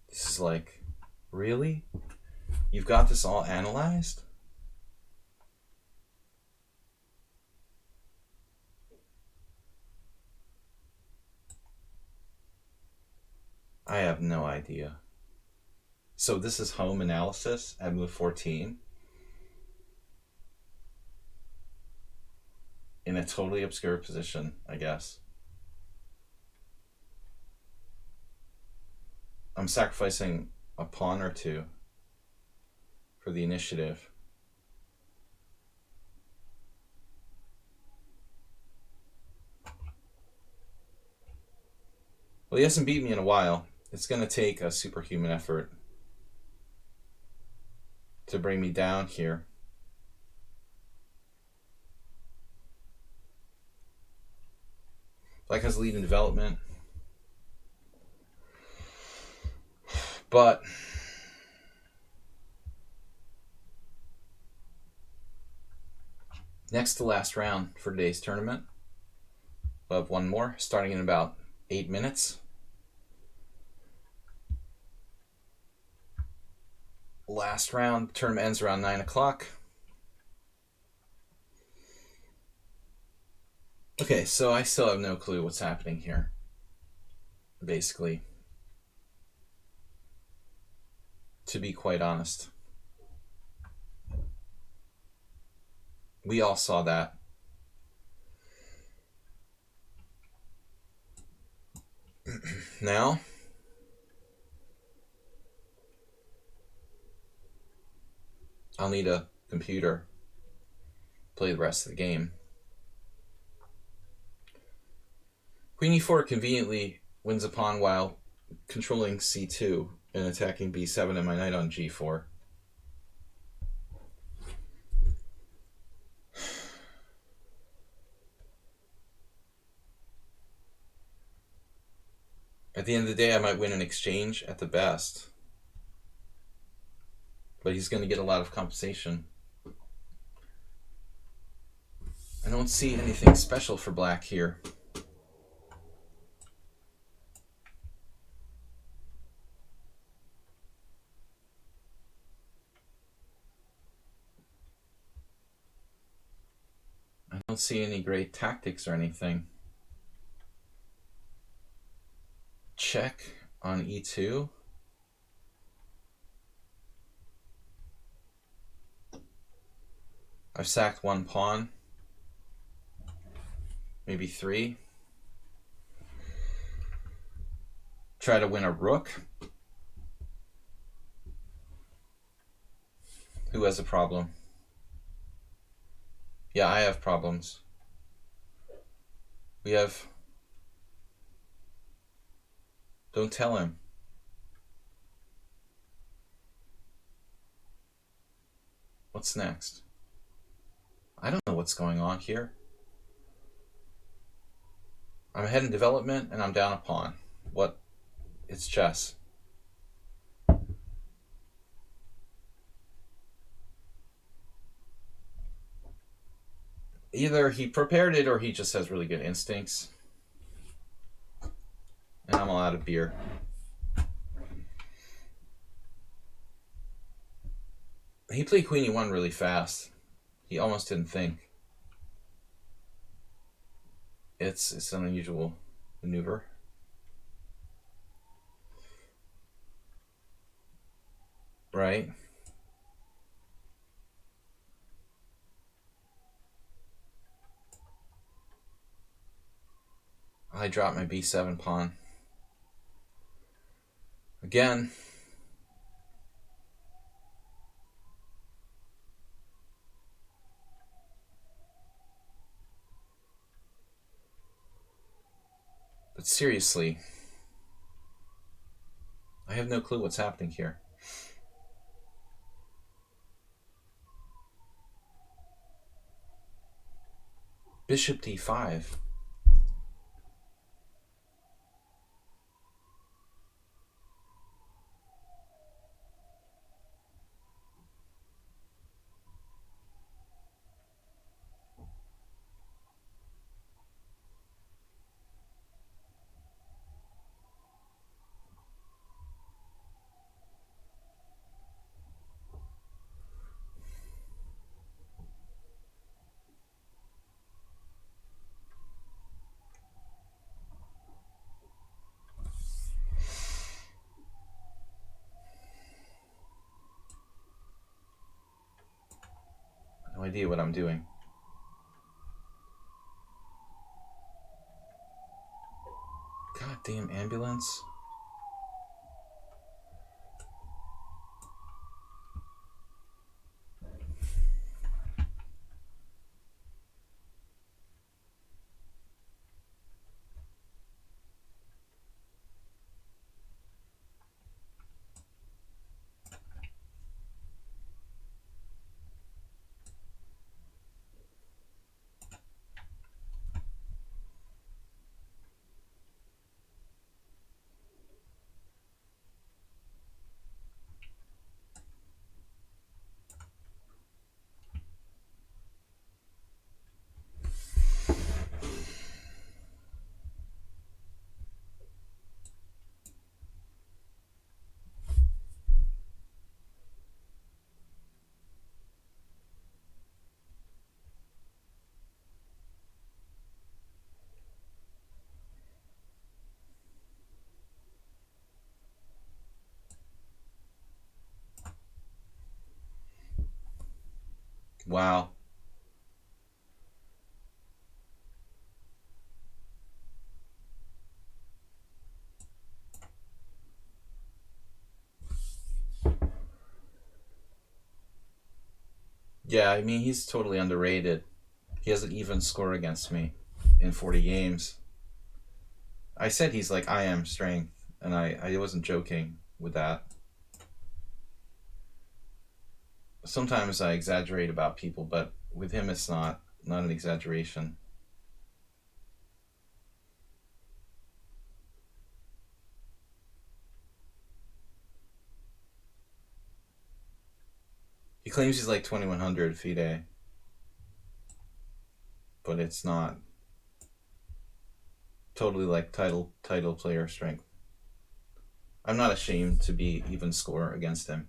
This is like, really? You've got this all analyzed? I have no idea. So this is home analysis at move 14. In a totally obscure position, I guess. I'm sacrificing a pawn or two for the initiative. Well, he hasn't beat me in a while. It's going to take a superhuman effort to bring me down here. Black has lead in development. But next to last round for today's tournament. We'll have one more starting in about 8 minutes. Last round, tournament ends around 9 o'clock. Okay, so I still have no clue what's happening here. Basically. To be quite honest. We all saw that. Now, I'll need a computer to play the rest of the game. Queen e4 conveniently wins a pawn while controlling c2 and attacking b7 and my knight on g4. At the end of the day, I might win an exchange at the best. But he's going to get a lot of compensation. I don't see anything special for black here. I don't see any great tactics or anything. Check on e2. I've sacked one pawn. Maybe 3. Try to win a rook. Who has a problem? Yeah, I have problems. We have... Don't tell him. What's next? I don't know what's going on here. I'm ahead in development and I'm down a pawn. What? It's chess. Either he prepared it or he just has really good instincts. And I'm all out of beer. He played queen e1 really fast. He almost didn't think. It's an unusual maneuver. Right? I dropped my b7 pawn. Again. But seriously, I have no clue what's happening here. Bishop d5. No idea what I'm doing. Goddamn ambulance. Wow. Yeah, I mean, he's totally underrated. He has an even score against me in 40 games. I said he's like I am strength, and I wasn't joking with that. Sometimes I exaggerate about people, but with him it's not an exaggeration. He claims he's like 2100 FIDE, but it's not totally like title player strength. I'm not ashamed to be even score against him.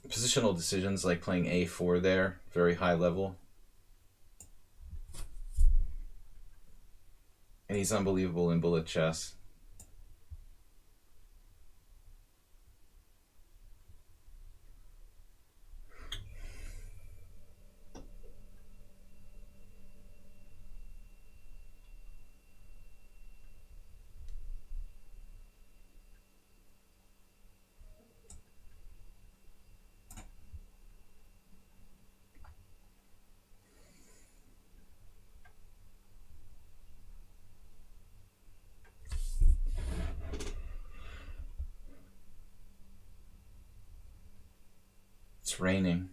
Positional decisions like playing a4 there, very high level. And he's unbelievable in bullet chess. It's raining.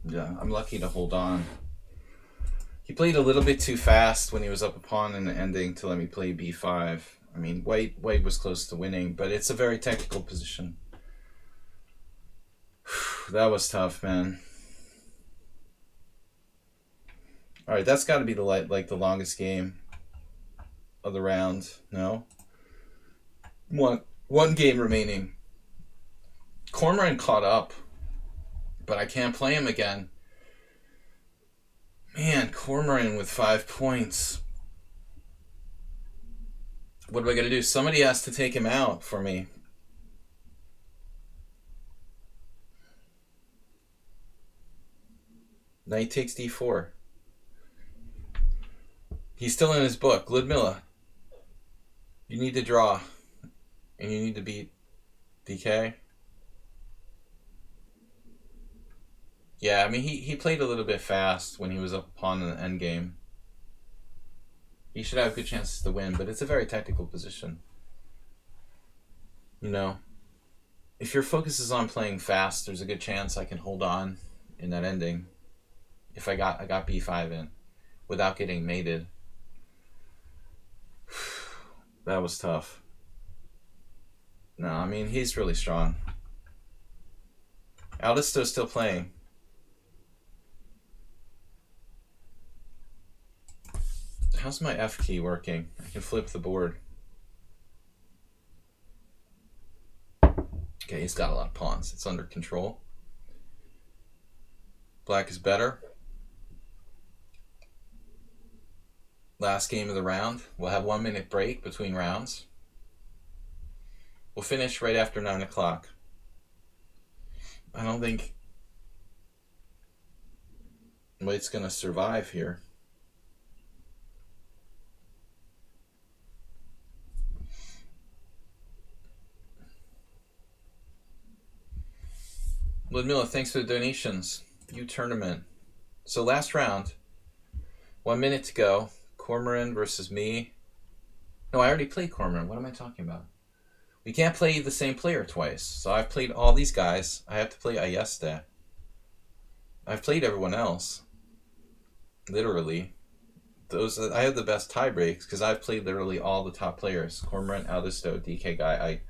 Yeah, I'm lucky to hold on. He played a little bit too fast when he was up a pawn in the ending to let me play b5. I mean, white was close to winning, but it's a very technical position. That was tough, man. All right, that's got to be the longest game of the round. No, one game remaining. Cormoran caught up, but I can't play him again. Man, Cormoran with 5 points. What am I gonna do? Somebody has to take him out for me. Knight takes d4. He's still in his book. Ludmilla, you need to draw, and you need to beat DK. Yeah, I mean, he played a little bit fast when he was up pawn in the endgame. He should have good chances to win, but it's a very technical position. You know, if your focus is on playing fast, there's a good chance I can hold on in that ending. If I got b5 in without getting mated. That was tough. No, I mean, he's really strong. Aldisto's still playing. How's my F key working? I can flip the board. Okay, he's got a lot of pawns. It's under control. Black is better. Last game of the round. We'll have 1 minute break between rounds. We'll finish right after 9 o'clock. I don't think White's going to survive here. Ludmilla, thanks for the donations. View tournament. So last round, 1 minute to go. Cormoran versus me. No, I already played Cormoran. What am I talking about? We can't play the same player twice. So I've played all these guys. I have to play Ayeste. I've played everyone else. Literally. I have the best tie breaks because I've played literally all the top players. Cormoran, Aldisto, DK Guy,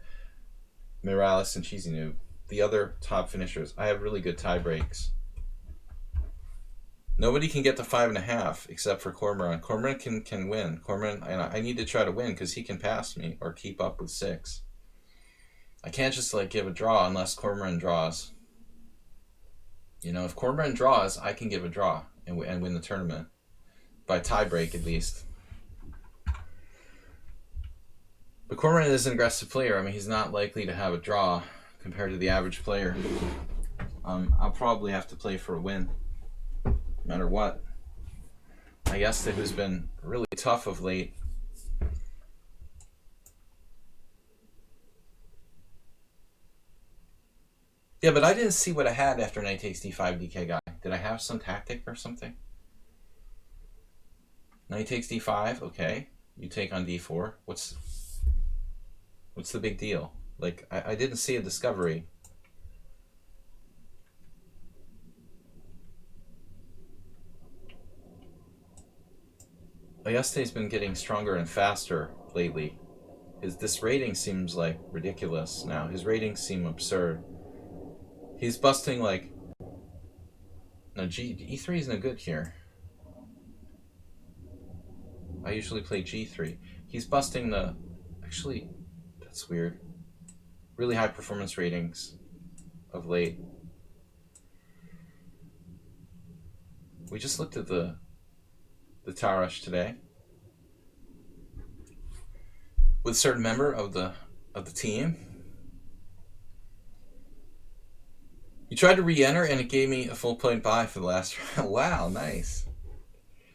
Morales, and Cheesy Noob. The other top finishers. I have really good tie breaks. Nobody can get to 5.5 except for Cormoran. Cormoran can win. Cormoran, and I need to try to win because he can pass me or keep up with 6. I can't just like give a draw unless Cormoran draws. You know, if Cormoran draws, I can give a draw and win the tournament by tie break at least. But Cormoran is an aggressive player. I mean, he's not likely to have a draw compared to the average player. I'll probably have to play for a win. No matter what. Ayeste, who's been really tough of late. Yeah, but I didn't see what I had after knight takes d5 DK Guy. Did I have some tactic or something? Knight takes d5, okay. You take on d4. What's the big deal? Like, I didn't see a discovery. Ayeste's been getting stronger and faster lately. This rating seems like ridiculous now. His ratings seem absurd. He's busting like... No, E3 isn't good here. I usually play G3. He's busting the... Actually, that's weird. Really high performance ratings of late. We just looked at the Tarash today with a certain member of the team. You tried to re-enter and it gave me a full point buy for the last round. Wow, nice.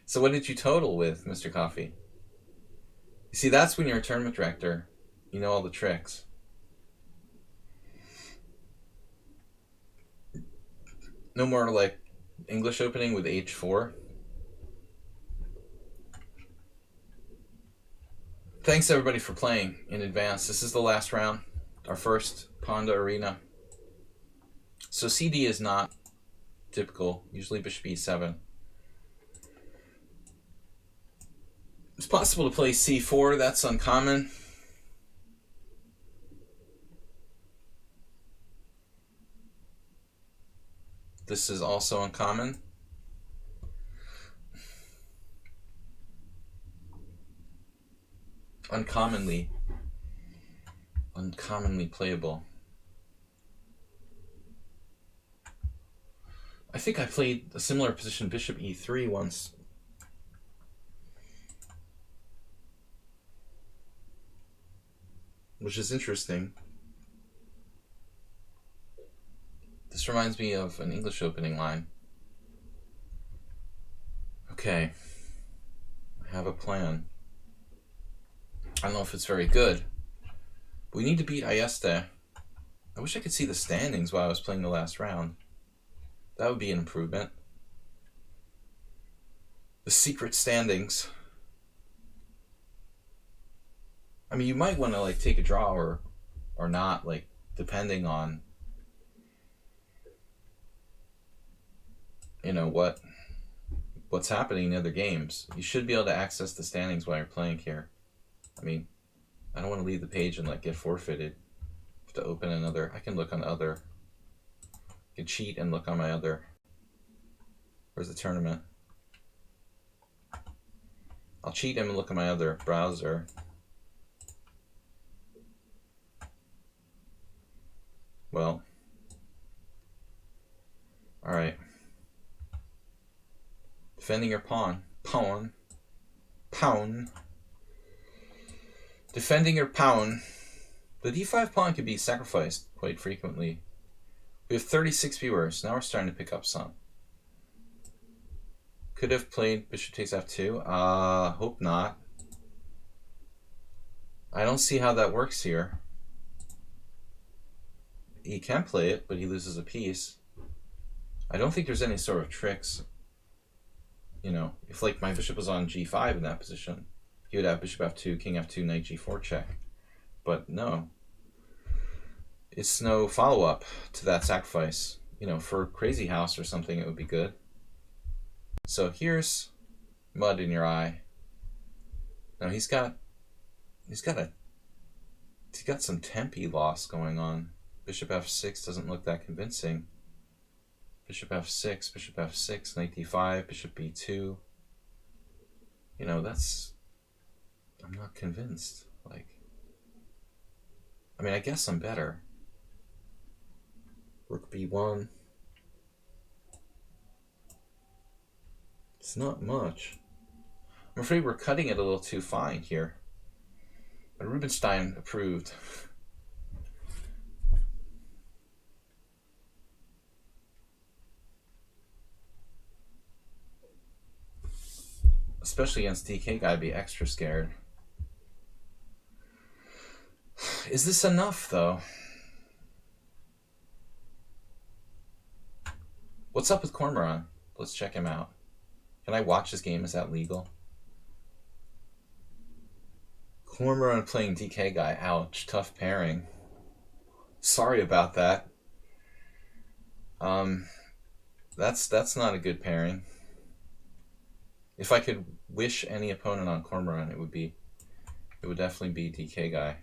So what did you total with, Mr. Coffee? You see, that's when you're a tournament director. You know all the tricks. No more like English opening with H4. Thanks everybody for playing in advance. This is the last round, our first Pawnda Arena. So CD is not typical, usually bishop e7. It's possible to play c4, that's uncommon. This is also uncommon. Uncommonly playable. I think I played a similar position, bishop e3 once. Which is interesting. This reminds me of an English opening line. Okay. I have a plan. I don't know if it's very good. But we need to beat Ayeste. I wish I could see the standings while I was playing the last round. That would be an improvement. The secret standings. I mean, you might want to like take a draw or not, like depending on, you know, what's happening in other games. You should be able to access the standings while you're playing here. I mean, I don't want to leave the page and like get forfeited. I have to open another. I can look on other can cheat and look on my other... Where's the tournament? I'll cheat and look at my other browser. Well, all right. Defending your pawn. Pawn. Pawn. Defending your pawn. The d5 pawn can be sacrificed quite frequently. We have 36 viewers. Now we're starting to pick up some. Could have played bishop takes f2. Hope not. I don't see how that works here. He can play it, but he loses a piece. I don't think there's any sort of tricks. You know, if like my bishop was on g5 in that position, he would have bishop f2, king f2, knight g4 check. But no. It's no follow-up to that sacrifice. You know, for Crazy House or something, it would be good. So here's mud in your eye. Now he's got some tempi loss going on. Bishop f6 doesn't look that convincing. Bishop f6, knight d5, bishop b2. You know, I'm not convinced. Like, I mean, I guess I'm better. Rook b1. It's not much. I'm afraid we're cutting it a little too fine here. But Rubinstein approved. Especially against DK guy, I'd be extra scared. Is this enough, though? What's up with Cormoran? Let's check him out. Can I watch this game? Is that legal? Cormoran playing DK guy. Ouch. Tough pairing. Sorry about that. That's not a good pairing. If I could wish any opponent on Cormoran, it would definitely be DK guy.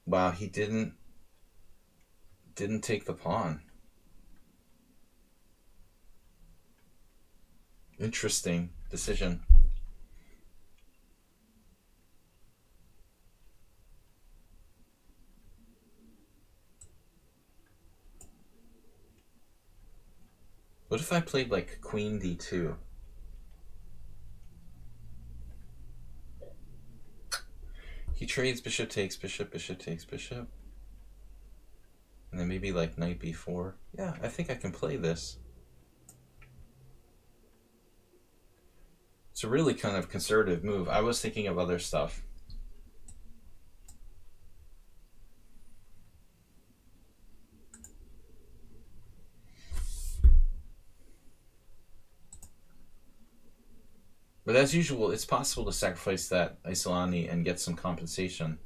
Wow, he didn't take the pawn. Interesting decision. What if I played like queen d2? He trades bishop takes bishop, bishop takes bishop. And then maybe like knight b4. Yeah, I think I can play this. It's a really kind of conservative move. I was thinking of other stuff. But as usual, it's possible to sacrifice that Isolani and get some compensation.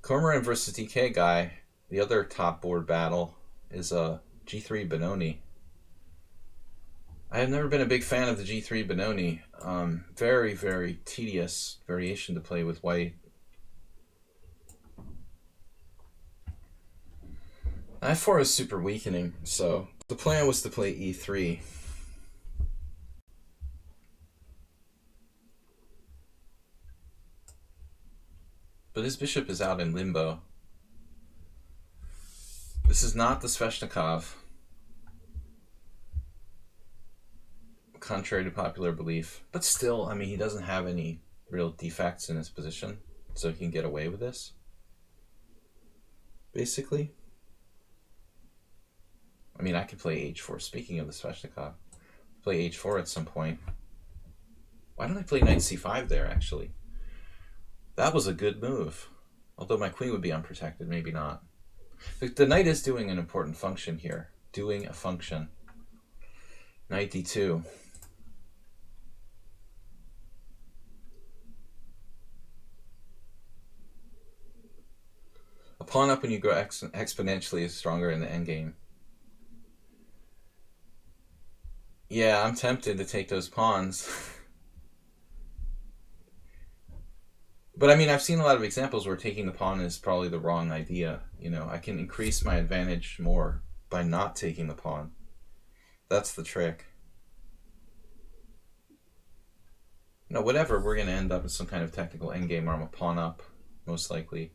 Cormoran versus DK guy, the other top board battle, is a G3 Benoni. I have never been a big fan of the G3 Benoni. Very, very tedious variation to play with white. I4 is super weakening, so the plan was to play E3. But his bishop is out in limbo. This is not the Sveshnikov, contrary to popular belief. But still, I mean, he doesn't have any real defects in his position, so he can get away with this, basically. I mean, I could play h4. Speaking of the Sveshnikov, play h4 at some point. Why don't I play knight c5 there, actually? That was a good move. Although my queen would be unprotected, maybe not. The knight is doing an important function here. Doing a function. Knight d2. A pawn up when you grow exponentially is stronger in the endgame. Yeah, I'm tempted to take those pawns. But I mean, I've seen a lot of examples where taking the pawn is probably the wrong idea. You know, I can increase my advantage more by not taking the pawn. That's the trick. No, whatever, we're going to end up in some kind of technical endgame where I'm a pawn up, most likely.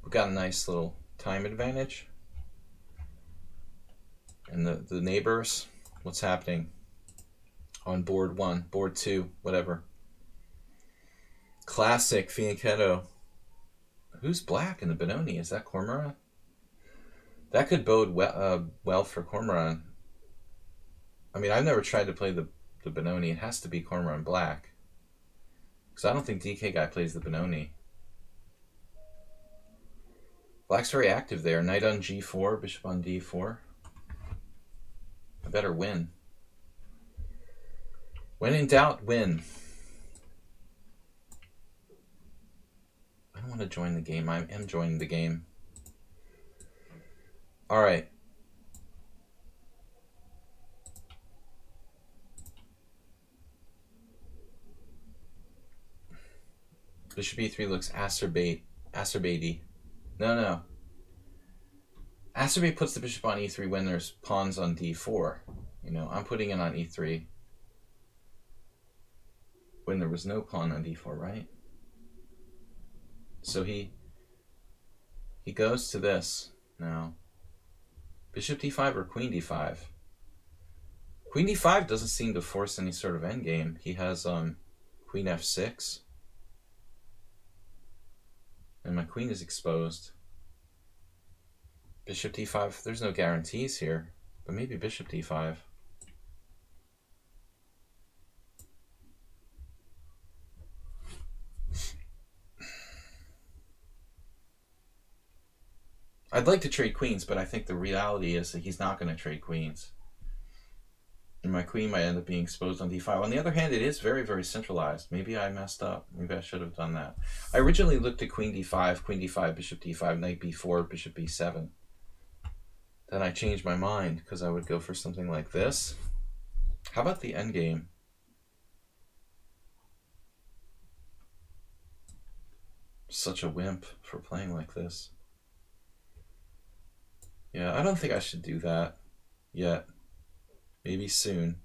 We've got a nice little time advantage. And the neighbors, what's happening on board 1, board 2, whatever. Classic Fianchetto. Who's black in the Benoni? Is that Cormorant? That could bode well for Cormorant. I mean, I've never tried to play the Benoni. It has to be Cormorant black. Because I don't think DK guy plays the Benoni. Black's very active there. Knight on g4, bishop on d4. I better win. When in doubt, win. I don't want to join the game. I am joining the game. All right. Bishop e3 looks acerbate-y. No. Acerbate puts the bishop on e3 when there's pawns on d4. You know, I'm putting it on e3 when there was no pawn on d4, right? So he goes to this now. Bishop d5 or queen d5? Queen d5 doesn't seem to force any sort of endgame. He has queen f6. And my queen is exposed. Bishop d5, there's no guarantees here, but maybe bishop d5. I'd like to trade queens, but I think the reality is that he's not going to trade queens. And my queen might end up being exposed on d5. On the other hand, it is very, very centralized. Maybe I messed up. Maybe I should have done that. I originally looked at queen d5, bishop d5, knight b4, bishop b7. Then I changed my mind because I would go for something like this. How about the endgame? Such a wimp for playing like this. Yeah, I don't think I should do that yet. Maybe soon.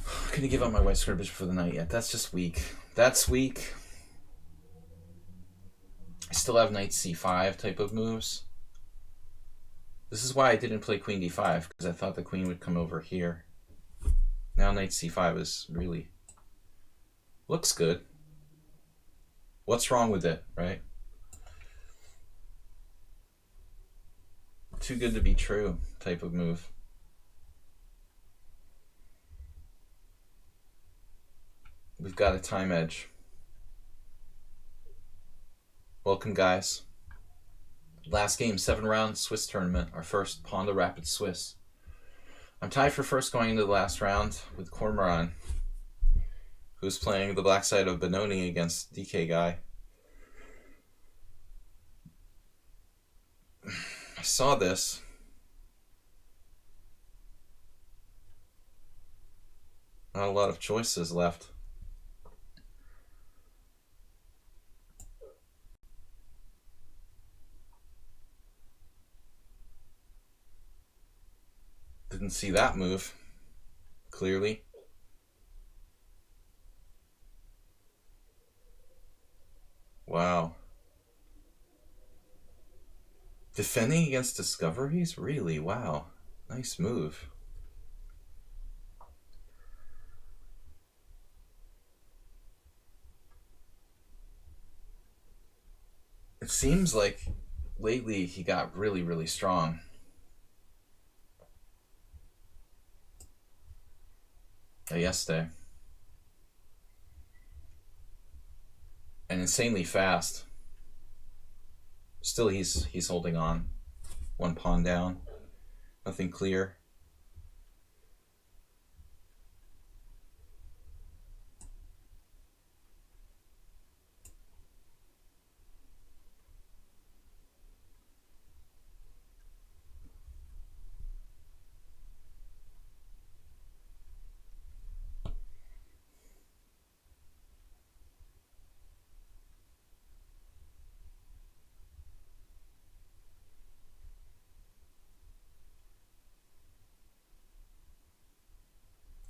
I'm gonna give up my white square bishop for the knight yet. That's just weak. That's weak. I still have knight c5 type of moves. This is why I didn't play queen d5, because I thought the queen would come over here. Now knight c5 is really... looks good. What's wrong with it, right? Too good to be true type of move. We've got a time edge. Welcome, guys. Last game, 7-round Swiss tournament, our first Pawnda Rapid Swiss. I'm tied for first going into the last round with Cormorant, who's playing the black side of Benoni against DK guy. I saw this. Not a lot of choices left. Didn't see that move, clearly. Wow. Defending against discoveries? Really? Wow. Nice move. It seems like lately he got really, really strong. Yesterday. And insanely fast. Still he's holding on. One pawn down. Nothing clear.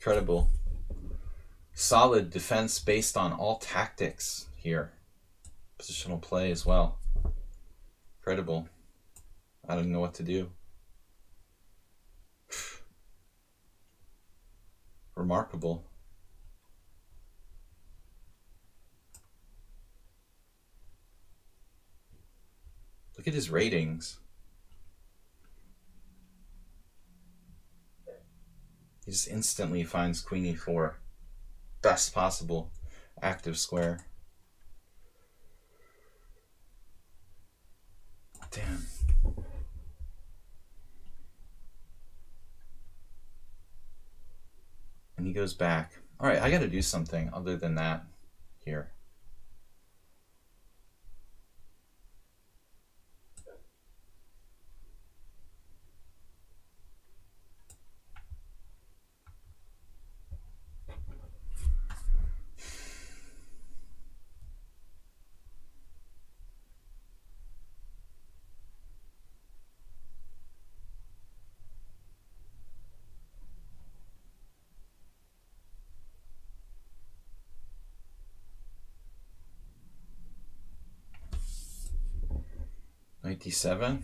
Incredible. Solid defense based on all tactics here. Positional play as well. Incredible. I don't know what to do. Remarkable. Look at his ratings. He just instantly finds queen e4. Best possible active square. Damn. And he goes back. All right, I got to do something other than that here. Knight d7.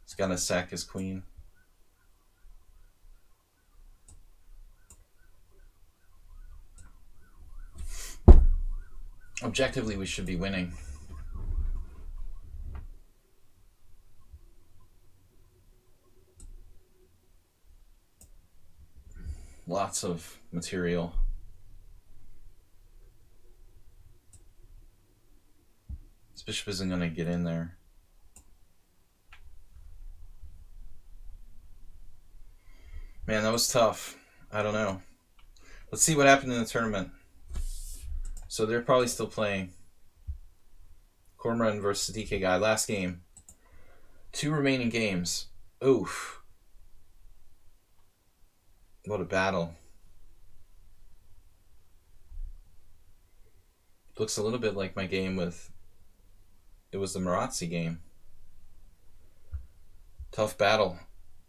He's gonna sack his queen. Objectively, we should be winning. Lots of material. This bishop isn't going to get in there. Man, that was tough. I don't know. Let's see what happened in the tournament. So they're probably still playing. Cormoran versus DK Guy. Last game. 2 remaining games. Oof. What a battle. Looks a little bit like my game with... It was the Marazzi game. Tough battle.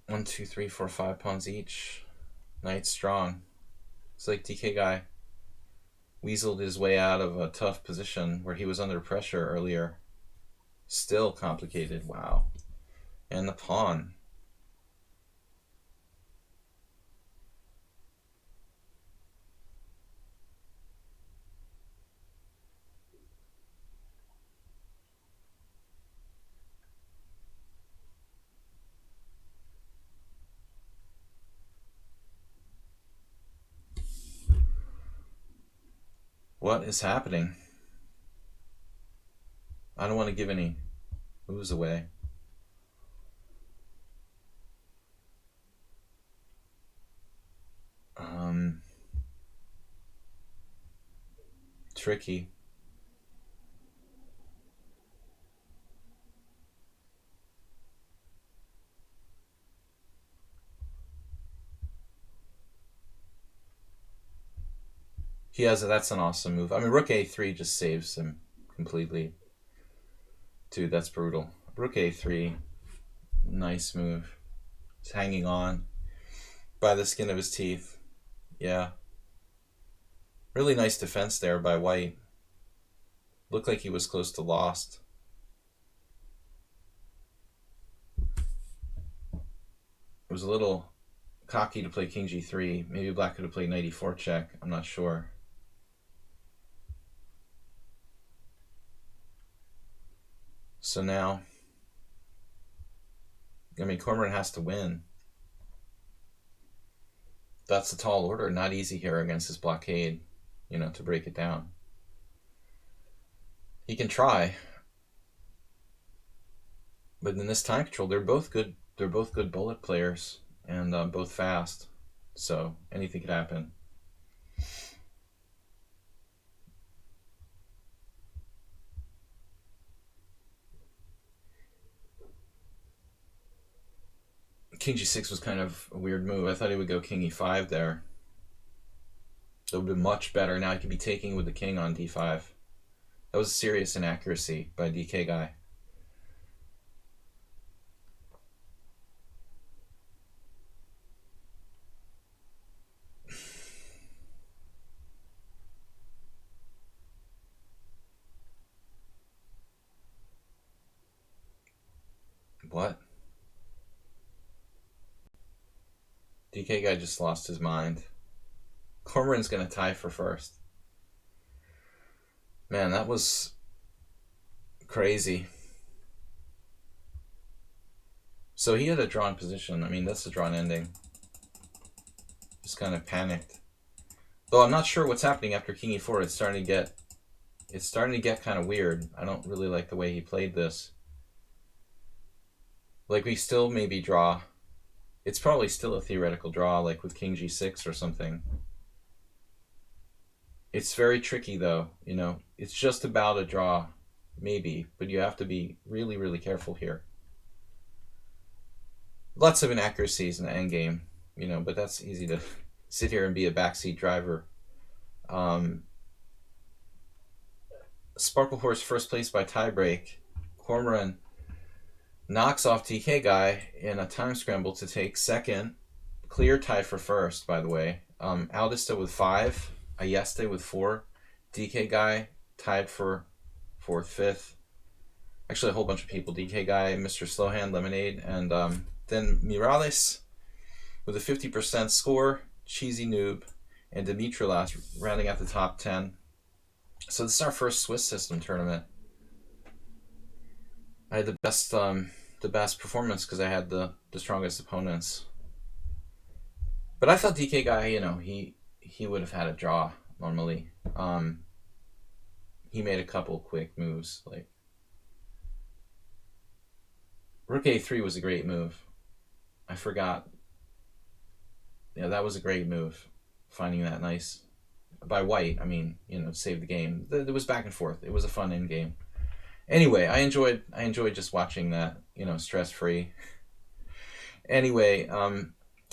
1, 2, 3, 4, 5 pawns each. Knight strong. It's like DK Guy weaseled his way out of a tough position where he was under pressure earlier. Still complicated. Wow. And the pawn. What is happening? I don't want to give any moves away. Tricky. He has that's an awesome move. I mean, rook a3 just saves him completely. Dude, that's brutal. Rook a3, nice move. He's hanging on by the skin of his teeth. Yeah. Really nice defense there by white. Looked like he was close to lost. It was a little cocky to play king g3. Maybe black could have played knight e4 check. I'm not sure. So now, I mean, Cormoran has to win. That's a tall order. Not easy here against his blockade, you know, to break it down. He can try. But in this time control, they're both good. They're both good bullet players and both fast. So anything could happen. King g6 was kind of a weird move. I thought he would go king e5 there. That would have been much better. Now he could be taking with the king on d5. That was a serious inaccuracy by DK guy. What? DK guy just lost his mind. Cormoran's gonna tie for first. Man, that was crazy. So he had a drawn position. I mean, that's a drawn ending. Just kind of panicked. Though I'm not sure what's happening after king e4. It's starting to get kind of weird. I don't really like the way he played this. Like, we still maybe draw. It's probably still a theoretical draw, like with king g6 or something. It's very tricky, though, you know. It's just about a draw, maybe, but you have to be really, really careful here. Lots of inaccuracies in the endgame, you know, but that's easy to sit here and be a backseat driver. Sparkle Horse first place by tiebreak. Cormoran knocks off DK guy in a time scramble to take second. Clear tie for first, by the way. Aldista with 5. Ayeste with 4. DK guy tied for 4th, 5th. Actually, a whole bunch of people. DK guy, Mr. Slowhand, Lemonade, and then Mirales with a 50% score. Cheesy Noob, and Dimitrilas rounding out the top 10. So this is our first Swiss system tournament. I had the best performance because I had the strongest opponents. But I thought DK guy, you know, he would have had a draw normally. He made a couple quick moves, like Rook A3 was a great move. I forgot. Yeah, that was a great move. Finding that nice by white. I mean, you know, save the game. It was back and forth. It was a fun end game. Anyway, I enjoyed just watching that, you know, stress-free. Anyway,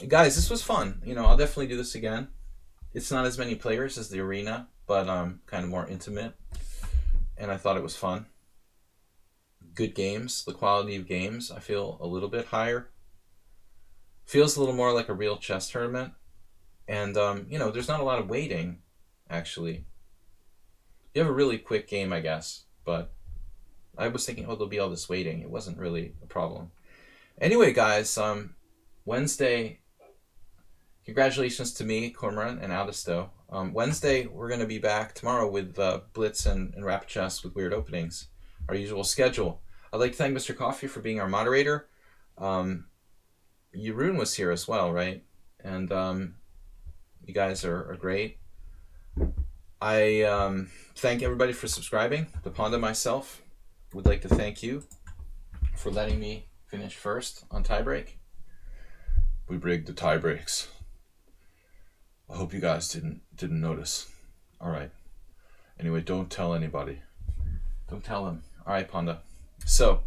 guys, this was fun. You know, I'll definitely do this again. It's not as many players as the arena, but kind of more intimate. And I thought it was fun. Good games. The quality of games, I feel a little bit higher. Feels a little more like a real chess tournament. And, you know, there's not a lot of waiting, actually. You have a really quick game, I guess, but I was thinking, oh, there'll be all this waiting. It wasn't really a problem. Anyway, guys, Wednesday, congratulations to me, Cormoran, and Aldisto. Wednesday, we're going to be back tomorrow with Blitz and Rapid Chess with weird openings, our usual schedule. I'd like to thank Mr. Coffee for being our moderator. Jeroen was here as well, right? And you guys are great. I thank everybody for subscribing. The Pawnda myself would like to thank you for letting me finish first on tiebreak. We rigged the tie breaks. I hope you guys didn't notice. All right. Anyway, don't tell anybody. Don't tell them. All right, Pawnda. So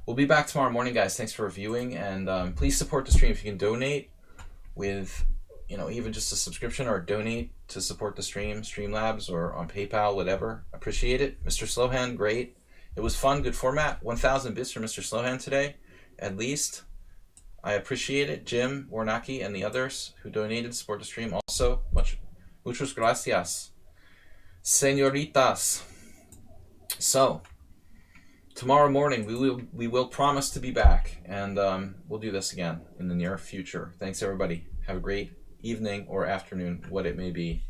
we'll be back tomorrow morning, guys. Thanks for viewing, and please support the stream if you can donate with, you know, even just a subscription or donate to support the stream, Streamlabs or on PayPal, whatever. Appreciate it. Mr. Slowhand, great. It was fun, good format. 1,000 bits for Mr. Slowhand today, at least. I appreciate it. Jim, Warnaki, and the others who donated to support the stream also. Muchas gracias. Señoritas. So, tomorrow morning we will promise to be back, and we'll do this again in the near future. Thanks, everybody. Have a great evening or afternoon, what it may be.